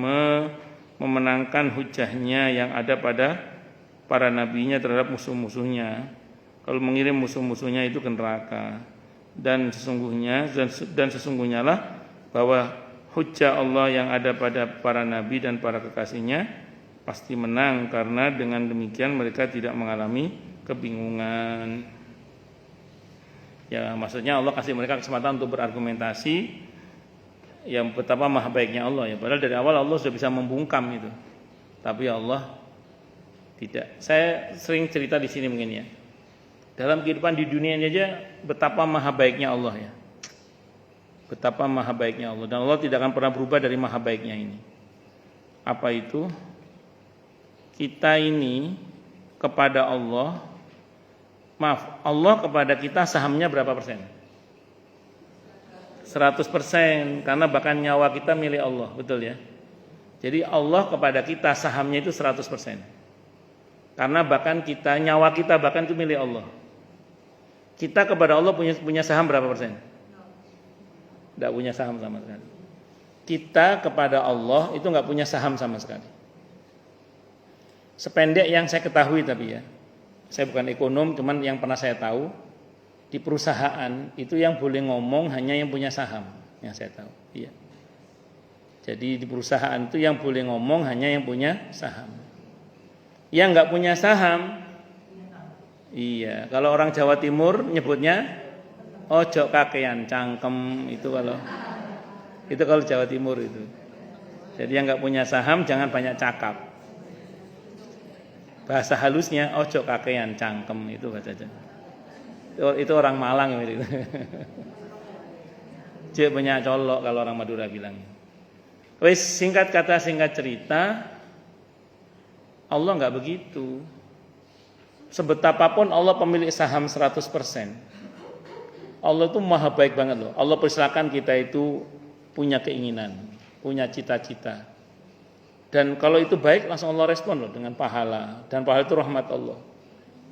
memenangkan hujahnya yang ada pada para nabinya terhadap musuh-musuhnya. Kalau mengirim musuh-musuhnya itu ke neraka. Dan sesungguhnya lah bahwa hujjah Allah yang ada pada para nabi dan para kekasihnya pasti menang, karena dengan demikian mereka tidak mengalami kebingungan. Ya, maksudnya Allah kasih mereka kesempatan untuk berargumentasi yang betapa maha baiknya Allah ya. Padahal dari awal Allah sudah bisa membungkam itu, tapi Allah tidak. Saya sering cerita di sini mungkin ya. Dalam kehidupan di dunia ini aja betapa maha baiknya Allah ya. Betapa maha baiknya Allah, dan Allah tidak akan pernah berubah dari maha baiknya ini. Apa itu? Kita ini kepada Allah, Allah kepada kita sahamnya berapa persen? 100%, karena bahkan nyawa kita milik Allah, betul ya. Jadi Allah kepada kita sahamnya itu 100%. Karena bahkan nyawa kita bahkan itu milik Allah. Kita kepada Allah punya saham berapa persen? Tidak punya saham sama sekali. Kita kepada Allah itu nggak punya saham sama sekali. Sependek yang saya ketahui, tapi ya, saya bukan ekonom, cuman yang pernah saya tahu, di perusahaan itu yang boleh ngomong hanya yang punya saham, yang saya tahu. Iya. Jadi di perusahaan itu yang boleh ngomong hanya yang punya saham. Yang nggak punya saham, iya. Kalau orang Jawa Timur nyebutnya ojo kakean cangkem, itu kalau Jawa Timur itu. Jadi yang nggak punya saham jangan banyak cakap. Bahasa halusnya ojo kakean cangkem, itu bahasa Jawa. Itu orang Malang itu. Cek banyak colok kalau orang Madura bilang. Wes, singkat kata singkat cerita, Allah nggak begitu. Sebetapapun Allah pemilik saham 100%. Allah itu maha baik banget loh. Allah persilakan kita itu punya keinginan, punya cita-cita. Dan kalau itu baik langsung Allah respon loh dengan pahala, dan pahala itu rahmat Allah.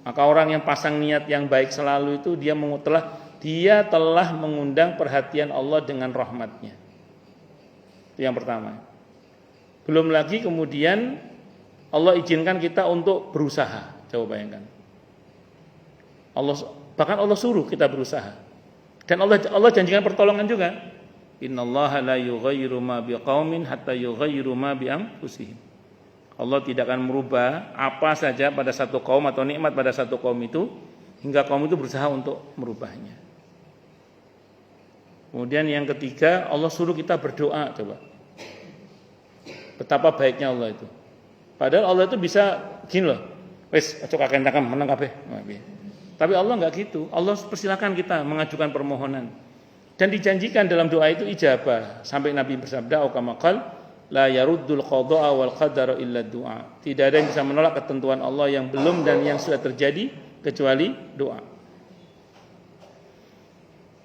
Maka orang yang pasang niat yang baik selalu itu dia telah mengundang perhatian Allah dengan rahmatnya. Itu yang pertama. Belum lagi kemudian Allah izinkan kita untuk berusaha. Coba bayangkan. Bahkan Allah suruh kita berusaha. Dan Allah janjikan pertolongan juga. Innallaha la yughayyiru ma biqaumin hatta yughayyiru ma bi anfusihim. Allah tidak akan merubah apa saja pada satu kaum atau nikmat pada satu kaum itu hingga kaum itu berusaha untuk merubahnya. Kemudian yang ketiga, Allah suruh kita berdoa. Coba. Betapa baiknya Allah itu. Padahal Allah itu bisa gini loh. Wes, aja kakek takam menang kabeh. Tapi Allah enggak gitu. Allah persilakan kita mengajukan permohonan. Dan dijanjikan dalam doa itu ijabah. Sampai Nabi bersabda, "Qal la yaruddul qada'a wal qadara illa du'a." Tidak ada yang bisa menolak ketentuan Allah yang belum dan yang sudah terjadi kecuali doa.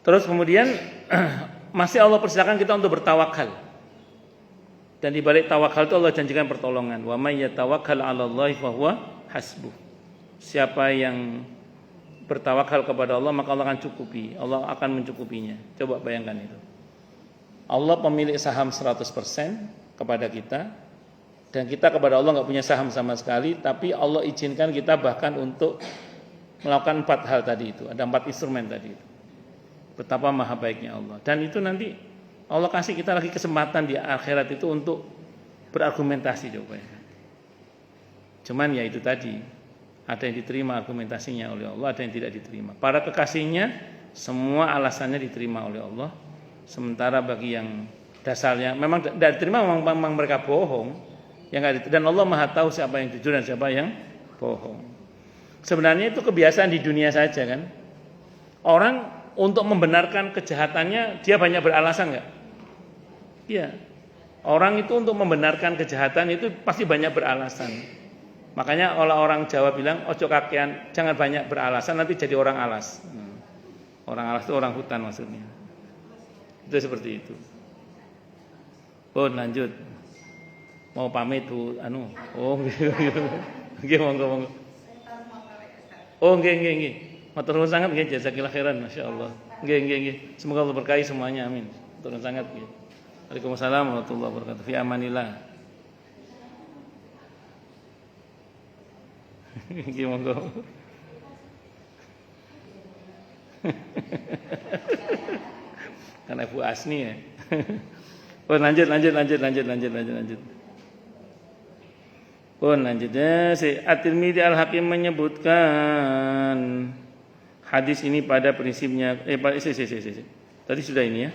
Terus kemudian masih Allah persilakan kita untuk bertawakal. Dan di balik tawakal itu Allah janjikan pertolongan. Wa may yatawakkal 'alallahi fa huwa hasbuh. Siapa yang bertawakal kepada Allah maka Allah akan cukupi. Allah akan mencukupinya. Coba bayangkan itu. Allah pemilik saham 100% kepada kita, dan kita kepada Allah enggak punya saham sama sekali, tapi Allah izinkan kita bahkan untuk melakukan 4 hal tadi itu. Ada 4 instrumen tadi itu. Betapa maha baiknya Allah. Dan itu nanti Allah kasih kita lagi kesempatan di akhirat itu untuk berargumentasi, coba ya. Cuman ya itu tadi, ada yang diterima argumentasinya oleh Allah, ada yang tidak diterima. Para kekasihnya semua alasannya diterima oleh Allah. Sementara bagi yang dasarnya memang tidak diterima, memang mereka bohong. Dan Allah Maha tahu siapa yang jujur dan siapa yang bohong. Sebenarnya itu kebiasaan di dunia saja kan. Orang untuk membenarkan kejahatannya dia banyak beralasan enggak? Iya. Orang itu untuk membenarkan kejahatan itu pasti banyak beralasan. Makanya orang Jawa bilang ojo kakean, jangan banyak beralasan nanti jadi orang alas. Orang alas itu orang hutan maksudnya. Itu seperti itu. Lanjut. Mau pamit Bu nggih monggo. Nggih. Matur nuwun sangat nggih, jazakillah khairan masyaallah. Nggih. Semoga Allah berkahi semuanya, amin. Matur nuwun sangat nggih. Waalaikumsalam warahmatullahi wabarakatuh. Fi amanillah. Gimana? Karena Ibu Asni ya. Lanjut. Lanjutnya si At-Tirmidzi Al-Hakim menyebutkan hadis ini pada prinsipnya. Tadi sudah ini ya.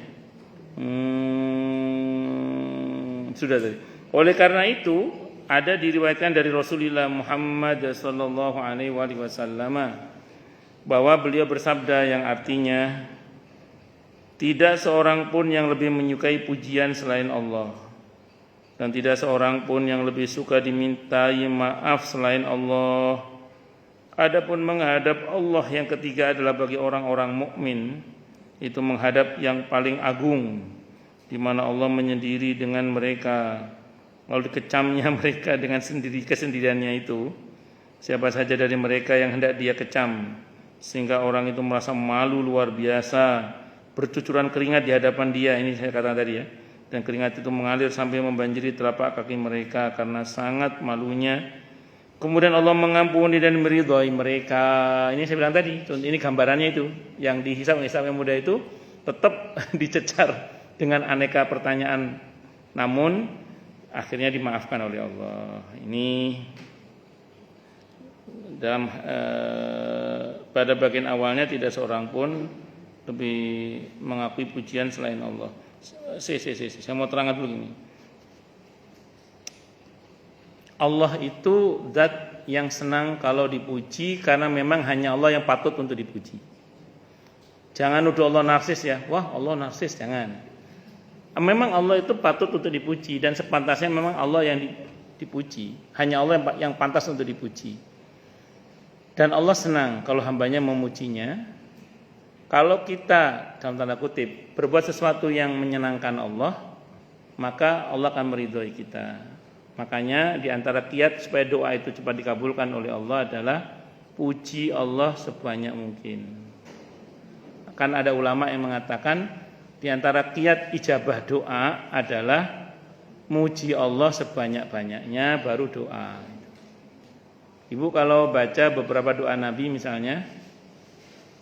Sudah tadi. Oleh karena itu ada diriwayatkan dari Rasulullah Muhammad sallallahu alaihi wasallam bahwa beliau bersabda yang artinya tidak seorang pun yang lebih menyukai pujian selain Allah, dan tidak seorang pun yang lebih suka dimintai maaf selain Allah. Adapun menghadap Allah yang ketiga adalah bagi orang-orang mukmin, itu menghadap yang paling agung di mana Allah menyendiri dengan mereka. Lalu dikecamnya mereka dengan kesendiriannya itu. Siapa saja dari mereka yang hendak dia kecam, sehingga orang itu merasa malu luar biasa, bercucuran keringat di hadapan dia. Ini saya katakan tadi ya. Dan keringat itu mengalir sampai membanjiri telapak kaki mereka karena sangat malunya. Kemudian Allah mengampuni dan meridhai mereka. Ini saya bilang tadi, ini gambarannya itu. Yang dihisab yang mudah itu tetap dicecar dengan aneka pertanyaan. Namun akhirnya dimaafkan oleh Allah. Ini dalam pada bagian awalnya tidak seorang pun lebih mengakui pujian selain Allah. Saya mau terangkan dulu ini. Allah itu zat yang senang kalau dipuji karena memang hanya Allah yang patut untuk dipuji. Jangan nuduh Allah narsis ya. Wah, Allah narsis, jangan. Memang Allah itu patut untuk dipuji dan sepantasnya memang Allah yang dipuji. Hanya Allah yang pantas untuk dipuji. Dan Allah senang kalau hambanya memujinya. Kalau kita dalam tanda kutip berbuat sesuatu yang menyenangkan Allah, maka Allah akan meridhoi kita. Makanya di antara kiat supaya doa itu cepat dikabulkan oleh Allah adalah puji Allah sebanyak mungkin. Kan ada ulama yang mengatakan di antara kiat ijabah doa adalah muji Allah sebanyak-banyaknya baru doa. Ibu kalau baca beberapa doa Nabi misalnya,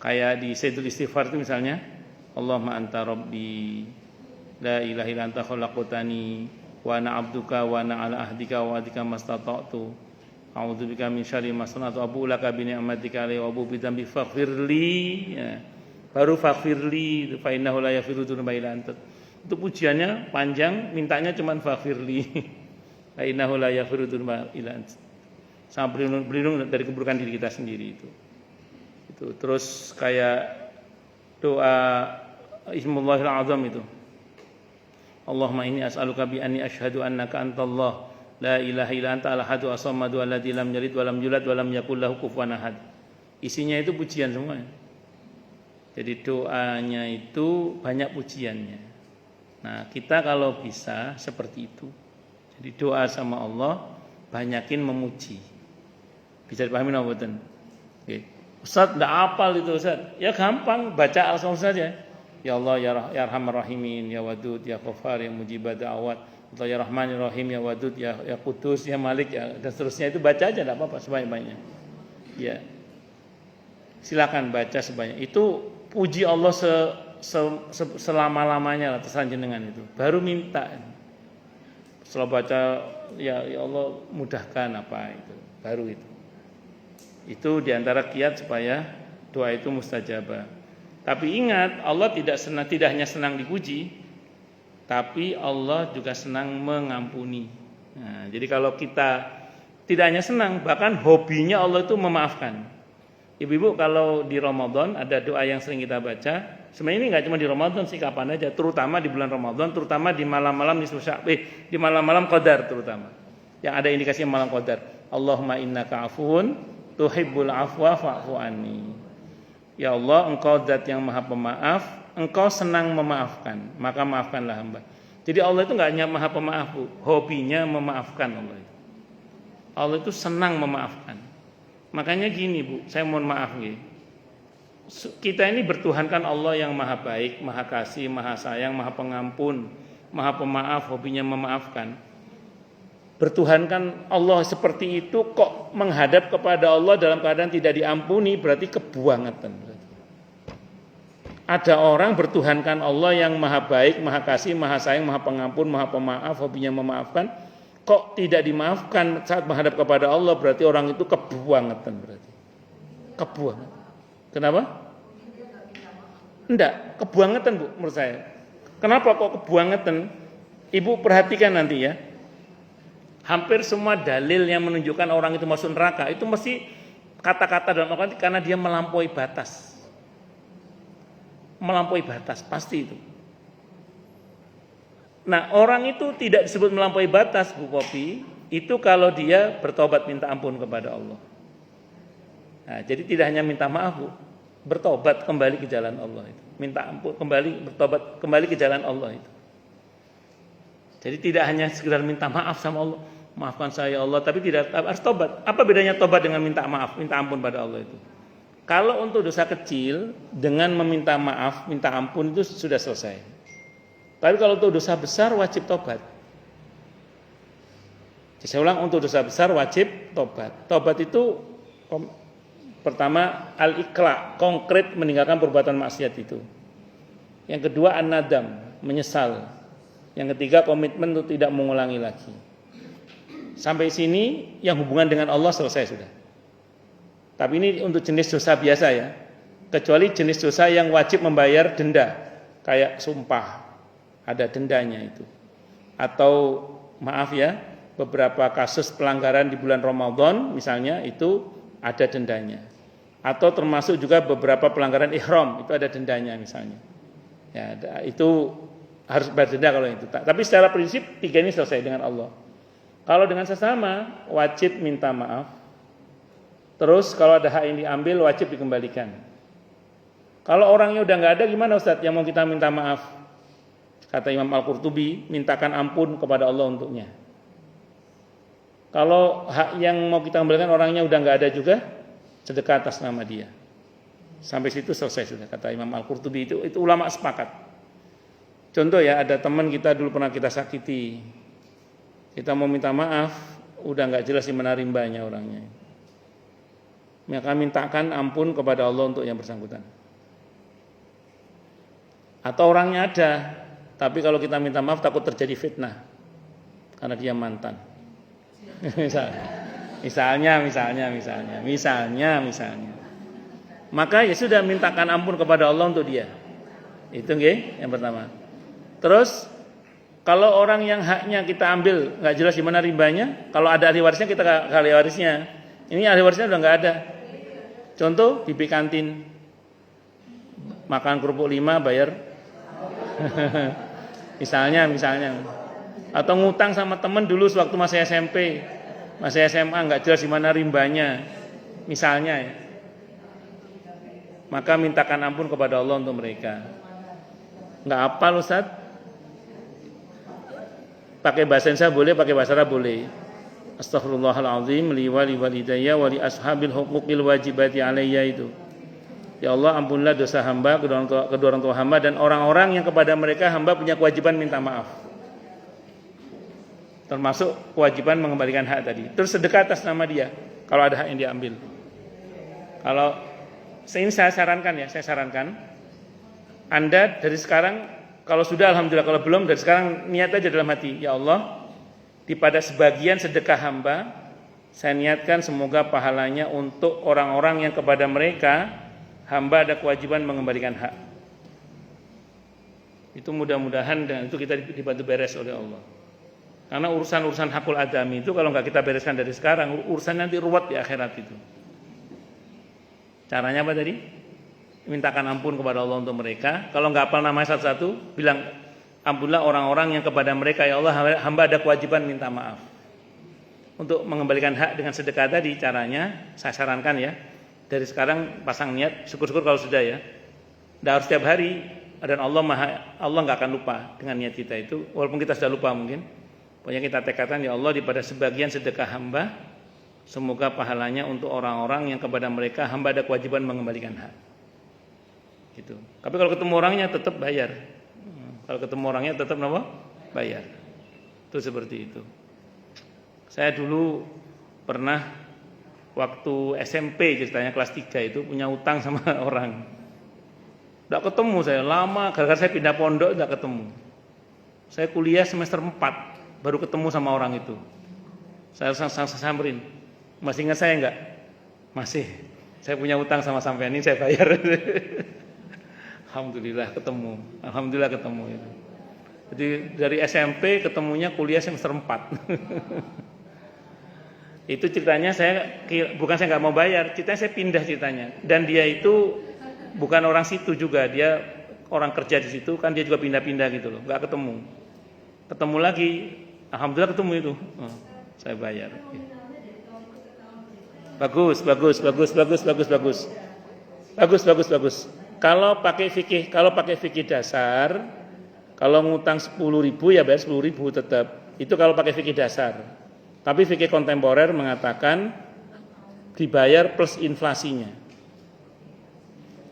kayak di Sayyidul Istighfar itu misalnya, Allahumma anta rabbi la ilaha illa anta khalaqtani wa ana abduka wa ana ala ahdika wa adika mastata'tu a'udzubika min syarri ma sana'tu abu laka bi ni'matika alayya wa abu bi dzambi faghfirli. Ya. Baru faghfirli fa innahu la yaghfiru dzunuba illa anta. Itu pujiannya panjang, mintanya cuma faghfirli. Fa innahu la yaghfiru dzunuba illa anta. Sama berlindung dari keburukan diri kita sendiri itu. Terus kayak doa Ismullahil Azam itu. Allahumma inni as'aluka bi anni asyhadu annaka antallah la ilaha illa anta al-ahadu as-samadu alladzi lam yalid wa lam yulad wa lam yakul lahu kufuwan ahad. Isinya itu pujian semua. Jadi doanya itu banyak pujiannya. Nah, kita kalau bisa seperti itu. Jadi doa sama Allah banyakin memuji. Bisa dipahami nggak betul? Oke. Ustaz enggak hafal itu Ustaz. Ya gampang, baca al-Qur'an saja. Ya Allah ya Arhamar Rahimin, ya Wadud, ya Ghafar, ya Mujibad Da'awat, ya Rahmanir Rahim, ya Wadud, ya Qudus, ya Malik, ya dan seterusnya itu baca aja enggak apa-apa sebanyak-banyaknya. Ya. Silakan baca sebanyak. Itu puji Allah selama-lamanya lah tersanjung dengan itu. Baru minta. Setelah baca ya Allah mudahkan apa itu. Baru itu. Itu diantara kiat supaya doa itu mustajabah. Tapi ingat, Allah tidak hanya senang dipuji, tapi Allah juga senang mengampuni. Nah, jadi kalau kita tidak hanya senang, bahkan hobinya Allah itu memaafkan. Ibu-ibu kalau di Ramadan ada doa yang sering kita baca. Sebenarnya ini nggak cuma di Ramadan sih, kapan aja, terutama di bulan Ramadan, terutama di malam-malam di malam-malam Qadar terutama. Yang ada indikasi malam Qadar. Allahumma innaka afuwun tuhibbul afwa fa'fu anni. Ya Allah, Engkau zat yang Maha Pemaaf, Engkau senang memaafkan, maka maafkanlah hamba. Jadi Allah itu enggak hanya Maha Pemaaf, Bu. Hobinya memaafkan Allah itu. Allah itu senang memaafkan. Makanya gini, Bu, saya mohon maaf nih. Kita ini bertuhankan Allah yang Maha Baik, Maha Kasih, Maha Sayang, Maha Pengampun, Maha Pemaaf, hobinya memaafkan. Bertuhankan Allah seperti itu kok menghadap kepada Allah dalam keadaan tidak diampuni, berarti kebuangan. Ada orang bertuhankan Allah yang Maha Baik, Maha Kasih, Maha Sayang, Maha Pengampun, Maha Pemaaf, hobinya memaafkan, kok tidak dimaafkan saat menghadap kepada Allah, berarti orang itu kebuangan berarti. Kebuangan. Kenapa? Enggak, kebuangan Bu menurut saya. Kenapa kok kebuangan? Ibu perhatikan nanti ya. Hampir semua dalil yang menunjukkan orang itu masuk neraka itu mesti kata-kata dalam Al-Quran karena dia melampaui batas. Melampaui batas, pasti itu. Nah, orang itu tidak disebut melampaui batas, Bu Kopi, itu kalau dia bertobat minta ampun kepada Allah. Nah, jadi tidak hanya minta maaf, Bu, bertobat kembali ke jalan Allah itu. Minta ampun bertobat kembali ke jalan Allah itu. Jadi tidak hanya sekedar minta maaf sama Allah, maafkan saya Allah, tapi tidak harus tobat. Apa bedanya tobat dengan minta maaf, minta ampun pada Allah itu? Kalau untuk dosa kecil dengan meminta maaf, minta ampun itu sudah selesai. Tapi kalau untuk dosa besar wajib tobat. Saya ulang, untuk dosa besar wajib tobat. Tobat itu pertama al-iqla, konkret meninggalkan perbuatan maksiat itu. Yang kedua an-nadam, menyesal. Yang ketiga komitmen untuk tidak mengulangi lagi. Sampai sini yang hubungan dengan Allah selesai sudah. Tapi ini untuk jenis dosa biasa ya. Kecuali jenis dosa yang wajib membayar denda. Kayak sumpah, ada dendanya itu. Atau maaf ya, beberapa kasus pelanggaran di bulan Ramadan misalnya itu ada dendanya. Atau termasuk juga beberapa pelanggaran ihram, itu ada dendanya misalnya. Ya, itu harus bayar denda kalau itu. Tapi secara prinsip tiga ini selesai dengan Allah. Kalau dengan sesama wajib minta maaf. Terus kalau ada hak yang diambil wajib dikembalikan. Kalau orangnya udah nggak ada gimana Ustaz? Yang mau kita minta maaf? Kata Imam Al-Qurtubi, mintakan ampun kepada Allah untuknya. Kalau hak yang mau kita kembalikan orangnya udah nggak ada juga, sedekah atas nama dia. Sampai situ selesai sudah, kata Imam Al-Qurtubi. Itu ulama sepakat. Contoh ya, ada teman kita dulu pernah kita sakiti, kita mau minta maaf, udah nggak jelas di mana rimbanya orangnya. Maka mintakan ampun kepada Allah untuk yang bersangkutan. Atau orangnya ada, tapi kalau kita minta maaf takut terjadi fitnah karena dia mantan. Misalnya. Maka ya sudah, mintakan ampun kepada Allah untuk dia. Itu nggih, yang pertama. Terus kalau orang yang haknya kita ambil nggak jelas di mana ribanya, kalau ada ahli warisnya kita ke ahli warisnya. Ini ahli warisnya udah nggak ada. Contoh di kantin, makan kerupuk 5 bayar. misalnya. Atau ngutang sama temen dulu sewaktu masih SMP, masih SMA, nggak jelas di mana rimbanya, misalnya ya. Maka mintakan ampun kepada Allah untuk mereka. Nggak hafal Ustaz? Pakai bahasa Indonesia boleh, pakai bahasa Arab boleh. Astaghfirullahaladzim li wa li walidayya wa li ashabil huquqil wajibati alayya itu. Ya Allah, ampunilah dosa hamba, kedua orang tua hamba, dan orang-orang yang kepada mereka hamba punya kewajiban minta maaf. Termasuk kewajiban mengembalikan hak tadi. Terus sedekah atas nama dia kalau ada hak yang diambil. Kalau ini saya sarankan Anda dari sekarang, kalau sudah alhamdulillah, kalau belum dari sekarang niat aja dalam hati, ya Allah, pada sebagian sedekah hamba saya niatkan semoga pahalanya untuk orang-orang yang kepada mereka hamba ada kewajiban mengembalikan hak. Itu mudah-mudahan dan itu kita dibantu beres oleh Allah. Karena urusan-urusan hakul adami itu kalau nggak kita bereskan dari sekarang, urusan nanti ruwet di akhirat itu. Caranya apa tadi? Mintakan ampun kepada Allah untuk mereka. Kalau nggak hafal namanya satu-satu, bilang ampunilah orang-orang yang kepada mereka, ya Allah, hamba ada kewajiban minta maaf. Untuk mengembalikan hak dengan sedekah tadi, caranya saya sarankan ya, dari sekarang pasang niat, syukur-syukur kalau sudah ya. Tidak harus setiap hari, dan Allah nggak akan lupa dengan niat kita itu, walaupun kita sudah lupa mungkin. Pokoknya kita tekadkan, ya Allah, pada sebagian sedekah hamba, semoga pahalanya untuk orang-orang yang kepada mereka hamba ada kewajiban mengembalikan hak. Gitu. Tapi kalau ketemu orangnya tetap bayar. Kalau ketemu orangnya tetap bayar. Itu seperti itu. Saya dulu pernah waktu SMP ceritanya kelas 3 itu punya utang sama orang. Tidak ketemu saya lama, gara-gara saya pindah pondok tidak ketemu. Saya kuliah semester 4 baru ketemu sama orang itu. Saya samperin. Masih ingat saya enggak? Masih. Saya punya utang sama sampean ini, saya bayar. Alhamdulillah ketemu. Alhamdulillah ketemu itu. Jadi dari SMP ketemunya kuliah semester 4. Itu ceritanya bukan saya nggak mau bayar, ceritanya saya pindah ceritanya. Dan dia itu bukan orang situ juga, dia orang kerja di situ, kan dia juga pindah-pindah gitu loh, nggak ketemu. Ketemu lagi, alhamdulillah ketemu itu, saya bayar. Bagus. Kalau pakai fikih dasar, kalau ngutang 10.000 ya bayar 10.000 tetap. Itu kalau pakai fikih dasar. Tapi fikih kontemporer mengatakan dibayar plus inflasinya.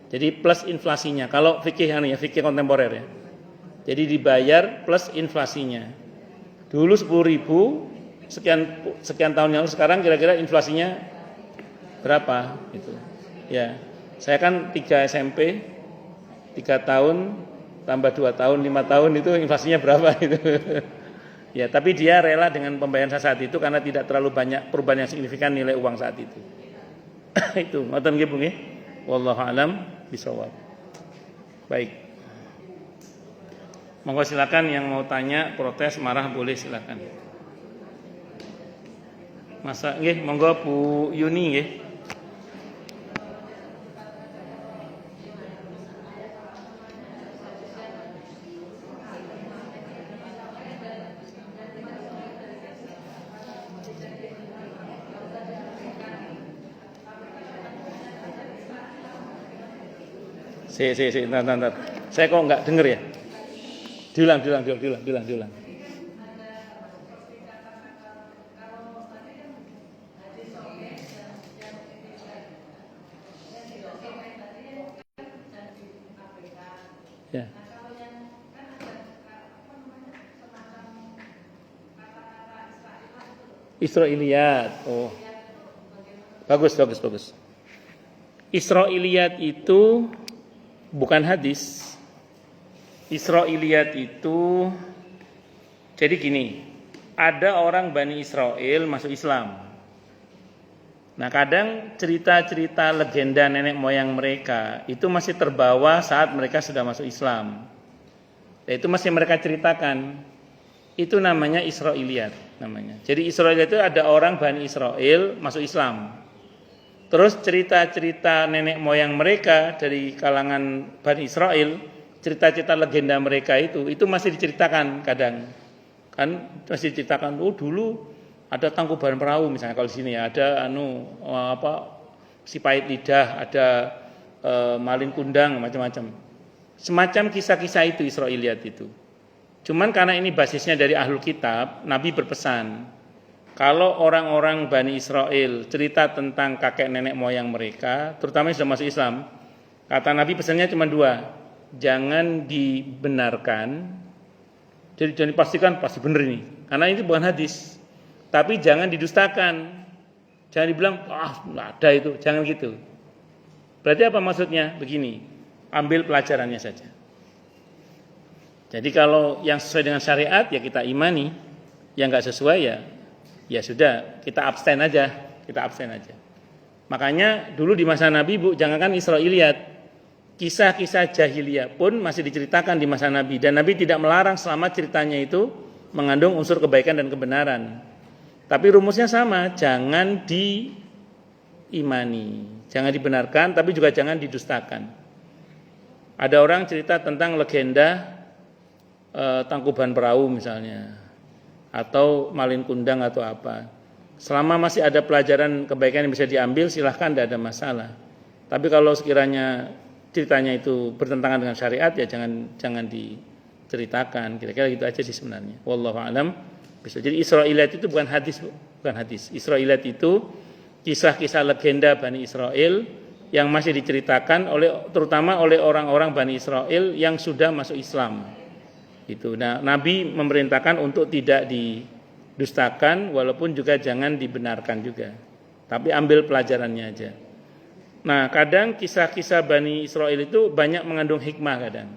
Jadi plus inflasinya. Kalau fikih kontemporer ya. Jadi dibayar plus inflasinya. Dulu 10.000 sekian tahun yang lalu, sekarang kira-kira inflasinya berapa gitu. Ya. Saya kan 3 SMP 3 tahun tambah 2 tahun 5 tahun itu inflasinya berapa itu. Ya, tapi dia rela dengan pembayaran saat itu karena tidak terlalu banyak perubahan yang signifikan nilai uang saat itu. Itu, ngoten nggih Bu nggih. Wallahu alam bisawab. Baik. Monggo silakan yang mau tanya, protes, marah boleh silakan. Masa nggih, monggo Bu Yuni nggih. Ntar. Saya kok nggak denger ya? Diulang. Israiliyat. Oh. Bagus. Israiliyat itu bukan hadis. Israiliyat itu jadi gini, ada orang Bani Israel masuk Islam. Nah, kadang cerita-cerita legenda nenek moyang mereka itu masih terbawa saat mereka sudah masuk Islam. Dan itu masih mereka ceritakan. Itu namanya Israiliyat namanya. Jadi Israiliyat itu ada orang Bani Israel masuk Islam. Terus cerita-cerita nenek moyang mereka dari kalangan Bani Israel, cerita-cerita legenda mereka itu masih diceritakan kadang. Kan masih diceritakan, oh dulu ada Tangkuban Perahu misalnya kalau di sini ya, ada si Pahit Lidah, ada Malin Kundang, macam-macam. Semacam kisah-kisah itu Israiliyat itu. Cuman karena ini basisnya dari Ahlul Kitab, Nabi berpesan, kalau orang-orang Bani Israel cerita tentang kakek nenek moyang mereka, terutama yang sudah masuk Islam, kata Nabi pesannya cuma 2, jangan dibenarkan, jadi jangan dipastikan pasti benar ini, karena ini bukan hadis. Tapi jangan didustakan. Jangan dibilang, nggak ada itu. Jangan gitu. Berarti apa maksudnya? Begini, ambil pelajarannya saja. Jadi kalau yang sesuai dengan syariat, ya kita imani. Yang nggak sesuai, ya sudah, kita abstain aja. Makanya dulu di masa Nabi, jangankan Israiliyat, kisah-kisah jahiliyah pun masih diceritakan di masa Nabi. Dan Nabi tidak melarang selama ceritanya itu mengandung unsur kebaikan dan kebenaran. Tapi rumusnya sama, jangan diimani, jangan dibenarkan, tapi juga jangan didustakan. Ada orang cerita tentang legenda Tangkuban Perahu misalnya, atau Malin Kundang atau apa. Selama masih ada pelajaran kebaikan yang bisa diambil, silahkan, tidak ada masalah. Tapi kalau sekiranya ceritanya itu bertentangan dengan syariat, ya jangan diceritakan. Kira-kira gitu aja sih sebenarnya. Wallahu a'lam. Jadi Israiliyat itu bukan hadis. Israiliyat itu kisah-kisah legenda Bani Israel yang masih diceritakan terutama oleh orang-orang Bani Israel yang sudah masuk Islam. Itu. Nah, Nabi memerintahkan untuk tidak didustakan, walaupun juga jangan dibenarkan juga. Tapi ambil pelajarannya aja. Nah, kadang kisah-kisah Bani Israel itu banyak mengandung hikmah kadang.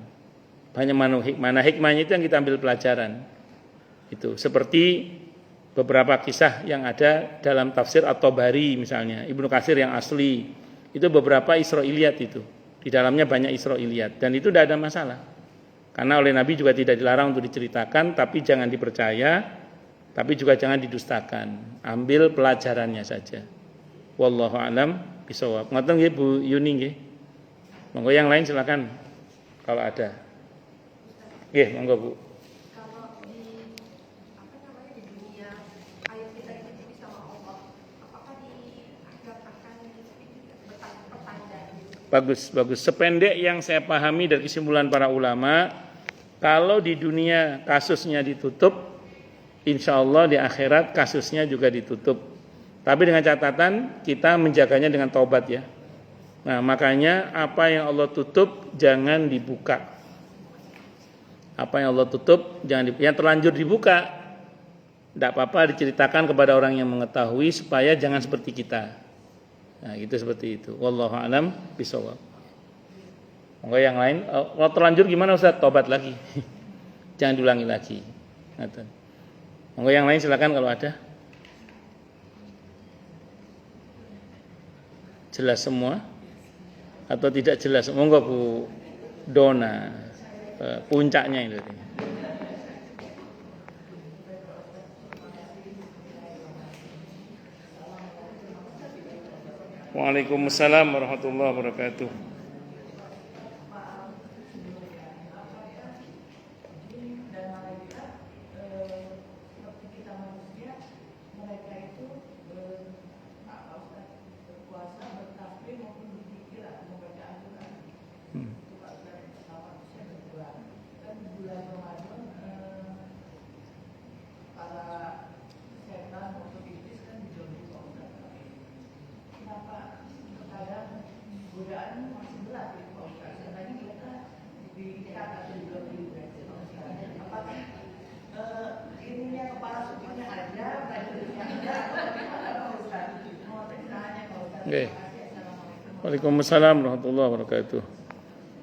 Banyak mengandung hikmah. Nah, hikmahnya itu yang kita ambil pelajaran. Itu seperti beberapa kisah yang ada dalam tafsir At-Tabari misalnya, Ibnu Katsir yang asli, itu beberapa Israiliyat itu. Di dalamnya banyak Israiliyat dan itu tidak ada masalah. Karena oleh Nabi juga tidak dilarang untuk diceritakan, tapi jangan dipercaya, tapi juga jangan didustakan. Ambil pelajarannya saja. Wallahu a'lam bishawab. Ngoten nggih Bu Yuni nggih. Monggo yang lain silakan kalau ada. Nggih, monggo Bu. Bagus. Sependek yang saya pahami dari kesimpulan para ulama, kalau di dunia kasusnya ditutup, insya Allah di akhirat kasusnya juga ditutup. Tapi dengan catatan kita menjaganya dengan taubat ya. Nah, makanya apa yang Allah tutup jangan dibuka. Apa yang Allah tutup jangan dibuka. Yang terlanjur dibuka, tidak apa-apa diceritakan kepada orang yang mengetahui supaya jangan seperti kita. Nah, gitu seperti itu. Wallahu a'lam bishawab. Monggo yang lain, kalau terlanjur gimana Ustaz? Tobat lagi. Jangan diulangi lagi. Monggo yang lain silakan kalau ada. Jelas semua atau tidak jelas? Monggo Bu Dona. Puncaknya itu. Waalaikumsalam warahmatullahi wabarakatuh. Oke. Waalaikumsalam warahmatullahi wabarakatuh.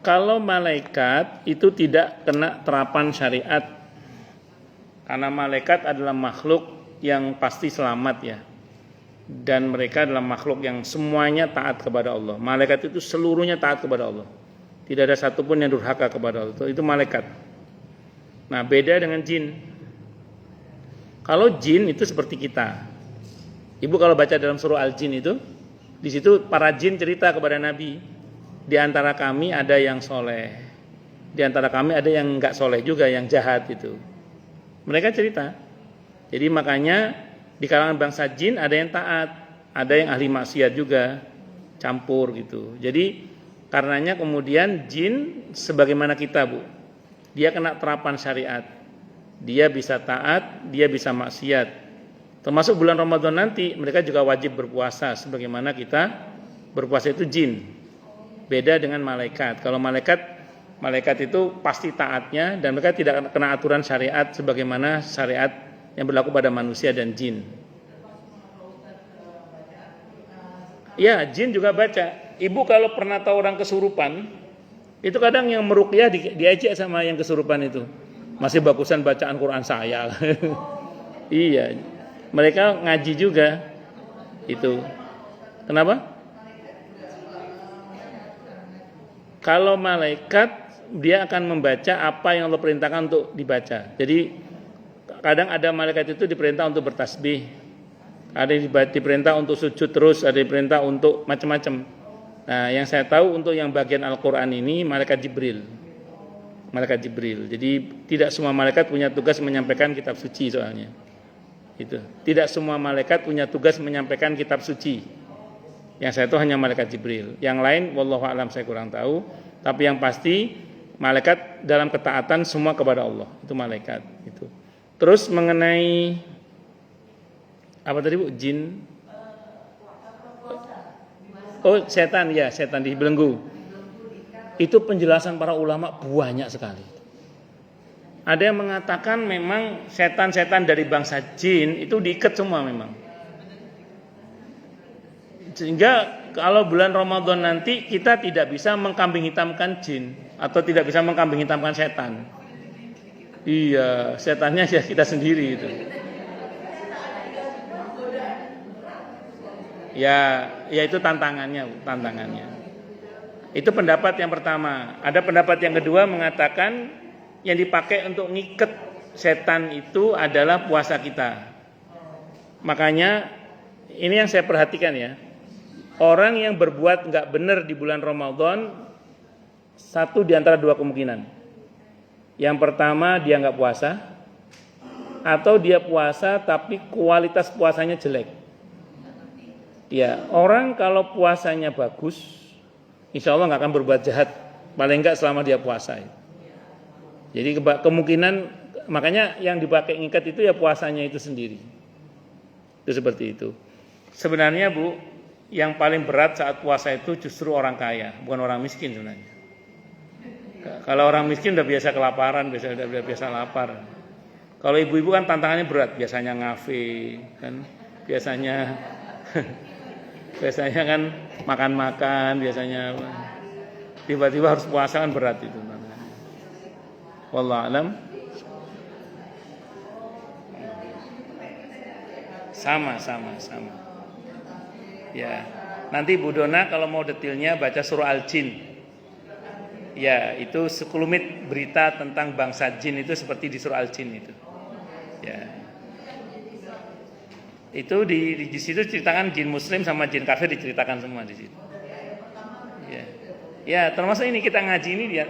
Kalau malaikat itu tidak kena terapan syariat, karena malaikat adalah makhluk yang pasti selamat ya. Dan mereka adalah makhluk yang semuanya taat kepada Allah. Malaikat itu seluruhnya taat kepada Allah. Tidak ada satupun yang durhaka kepada Allah. Itu malaikat. Nah, beda dengan jin. Kalau jin itu seperti kita. Ibu kalau baca dalam surah Al-Jin itu, di situ para jin cerita kepada Nabi, di antara kami ada yang soleh, di antara kami ada yang enggak soleh juga, yang jahat itu. Mereka cerita. Jadi makanya di kalangan bangsa jin ada yang taat, ada yang ahli maksiat juga, campur gitu. Jadi karenanya kemudian jin sebagaimana kita, Bu, dia kena terapan syariat. Dia bisa taat, dia bisa maksiat. Termasuk bulan Ramadan nanti mereka juga wajib berpuasa sebagaimana kita berpuasa itu jin. Beda dengan malaikat. Kalau malaikat itu pasti taatnya dan mereka tidak kena aturan syariat sebagaimana syariat yang berlaku pada manusia dan jin. Ya, jin juga baca. Ibu kalau pernah tahu orang kesurupan, itu kadang yang meruqyah diajak sama yang kesurupan itu. Masih bagusan bacaan Quran saya. Iya. Mereka ngaji juga. Itu. Kenapa? Kalau malaikat dia akan membaca apa yang Allah perintahkan untuk dibaca. Jadi kadang ada malaikat itu diperintah untuk bertasbih, ada yang diperintah untuk sujud terus, ada yang diperintah untuk macam-macam. Nah, yang saya tahu untuk yang bagian Al-Quran ini malaikat Jibril. Malaikat Jibril. Jadi tidak semua malaikat punya tugas menyampaikan kitab suci soalnya. Itu. Tidak semua malaikat punya tugas menyampaikan kitab suci. Yang saya tahu hanya malaikat Jibril. Yang lain wallahu a'lam saya kurang tahu, tapi yang pasti malaikat dalam ketaatan semua kepada Allah. Itu malaikat itu. Terus mengenai apa tadi, Bu? Jin. Oh, setan ya, setan dibelenggu. Itu penjelasan para ulama banyak sekali. Ada yang mengatakan memang setan-setan dari bangsa jin itu diikat semua memang. Sehingga kalau bulan Ramadan nanti kita tidak bisa mengkambing hitamkan jin atau tidak bisa mengkambing hitamkan setan. Iya, setannya ya kita sendiri itu. Ya itu tantangannya. Itu pendapat yang pertama. Ada pendapat yang kedua mengatakan yang dipakai untuk ngiket setan itu adalah puasa kita. Makanya ini yang saya perhatikan ya. Orang yang berbuat nggak benar di bulan Ramadan, satu di antara dua kemungkinan. Yang pertama dia nggak puasa, atau dia puasa tapi kualitas puasanya jelek. Ya, orang kalau puasanya bagus, insya Allah nggak akan berbuat jahat, paling nggak selama dia puasa. Jadi kemungkinan, makanya yang dipakai ngikat itu ya puasanya itu sendiri. Itu seperti itu. Sebenarnya, Bu, yang paling berat saat puasa itu justru orang kaya, bukan orang miskin sebenarnya. Kalau orang miskin udah biasa kelaparan, udah biasa lapar. Kalau ibu-ibu kan tantangannya berat, biasanya ngafe, kan, biasanya kan makan-makan, biasanya tiba-tiba harus puasa kan berat itu. Wallahu a'lam. Sama. Ya, nanti Bu Dona kalau mau detailnya baca surah Al-Jin. Ya, itu sekelumit berita tentang bangsa jin itu seperti di surah Al-Jin itu. Ya. Itu di situ ceritakan jin muslim sama jin kafir diceritakan semua di situ. Ya. Ya, termasuk ini kita ngaji ini dia.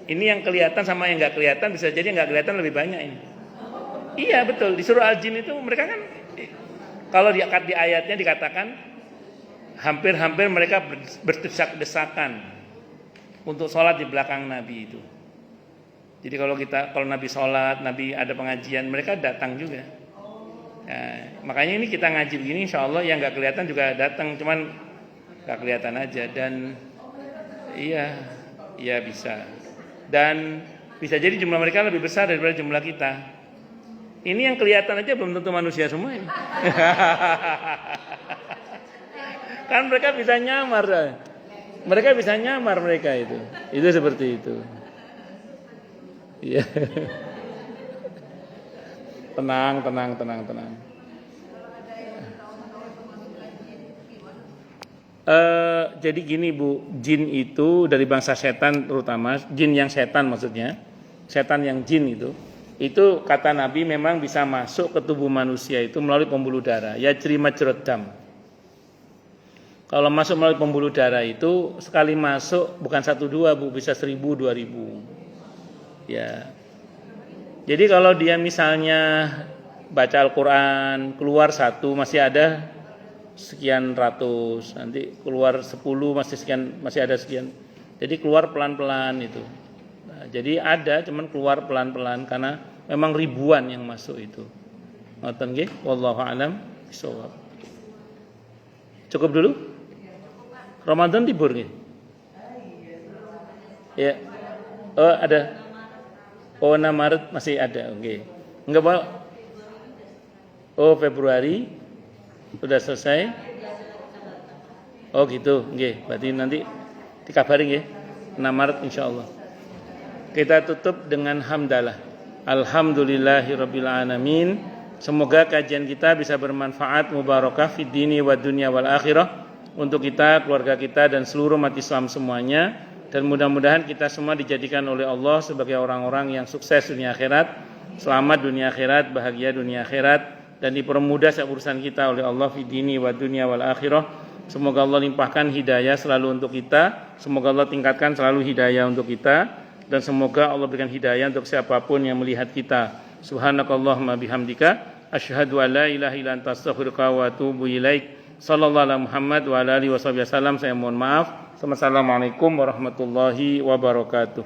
Ini yang kelihatan sama yang enggak kelihatan, bisa jadi enggak kelihatan lebih banyak ini. Iya, betul. Di surah Al-Jin itu mereka kan kalau di ayatnya dikatakan hampir-hampir mereka berdesak-desakan untuk sholat di belakang Nabi itu. Jadi kalau Nabi sholat, Nabi ada pengajian, mereka datang juga. Ya, makanya ini kita ngaji begini, insya Allah yang nggak kelihatan juga datang, cuman nggak kelihatan aja. Dan iya bisa. Dan bisa jadi jumlah mereka lebih besar daripada jumlah kita. Ini yang kelihatan aja belum tentu manusia semua ini. Kan mereka bisa nyamar. Mereka bisa nyamar mereka itu. Itu seperti itu. Iya. Tenang. Jadi gini Bu, jin itu dari bangsa setan terutama, jin yang setan maksudnya, setan yang jin itu kata Nabi memang bisa masuk ke tubuh manusia itu melalui pembuluh darah, yajri majrad dam. Kalau masuk melalui pembuluh darah itu sekali masuk bukan 1 2 Bu, bisa 1000 2000. Ya. Jadi kalau dia misalnya baca Al-Qur'an keluar 1 masih ada sekian ratus, nanti keluar 10 masih ada sekian. Jadi keluar pelan-pelan itu. Nah, jadi ada cuman keluar pelan-pelan karena memang ribuan yang masuk itu. Ngoten nggih, wallahu alam bishawab. Cukup dulu? Ramadan libur nggih? Ya. Oh, ada. Oh, 6 Maret masih ada. Oke. Enggak, Pak. Oh, Februari sudah selesai? Oh gitu, nggih. Berarti nanti dikabari nggih. 6 Maret insyaallah. Kita tutup dengan hamdalah. Alhamdulillahirabbil alamin. Semoga kajian kita bisa bermanfaat, mubarakah fid dini wad dunya wal akhirah untuk kita, keluarga kita dan seluruh umat Islam semuanya, dan mudah-mudahan kita semua dijadikan oleh Allah sebagai orang-orang yang sukses dunia akhirat, selamat dunia akhirat, bahagia dunia akhirat, dan dipermudah urusan kita oleh Allah fi dini wa dunya wal akhirah. Semoga Allah limpahkan hidayah selalu untuk kita, semoga Allah tingkatkan selalu hidayah untuk kita, dan semoga Allah berikan hidayah untuk siapapun yang melihat kita. Subhanakallahumma bihamdika asyhadu an la ilaha illa anta astaghfiruka wa atubu ilaik. Sallallahu alaihi Muhammad wa ala alihi wasallam. Saya mohon maaf. Assalamualaikum warahmatullahi wabarakatuh.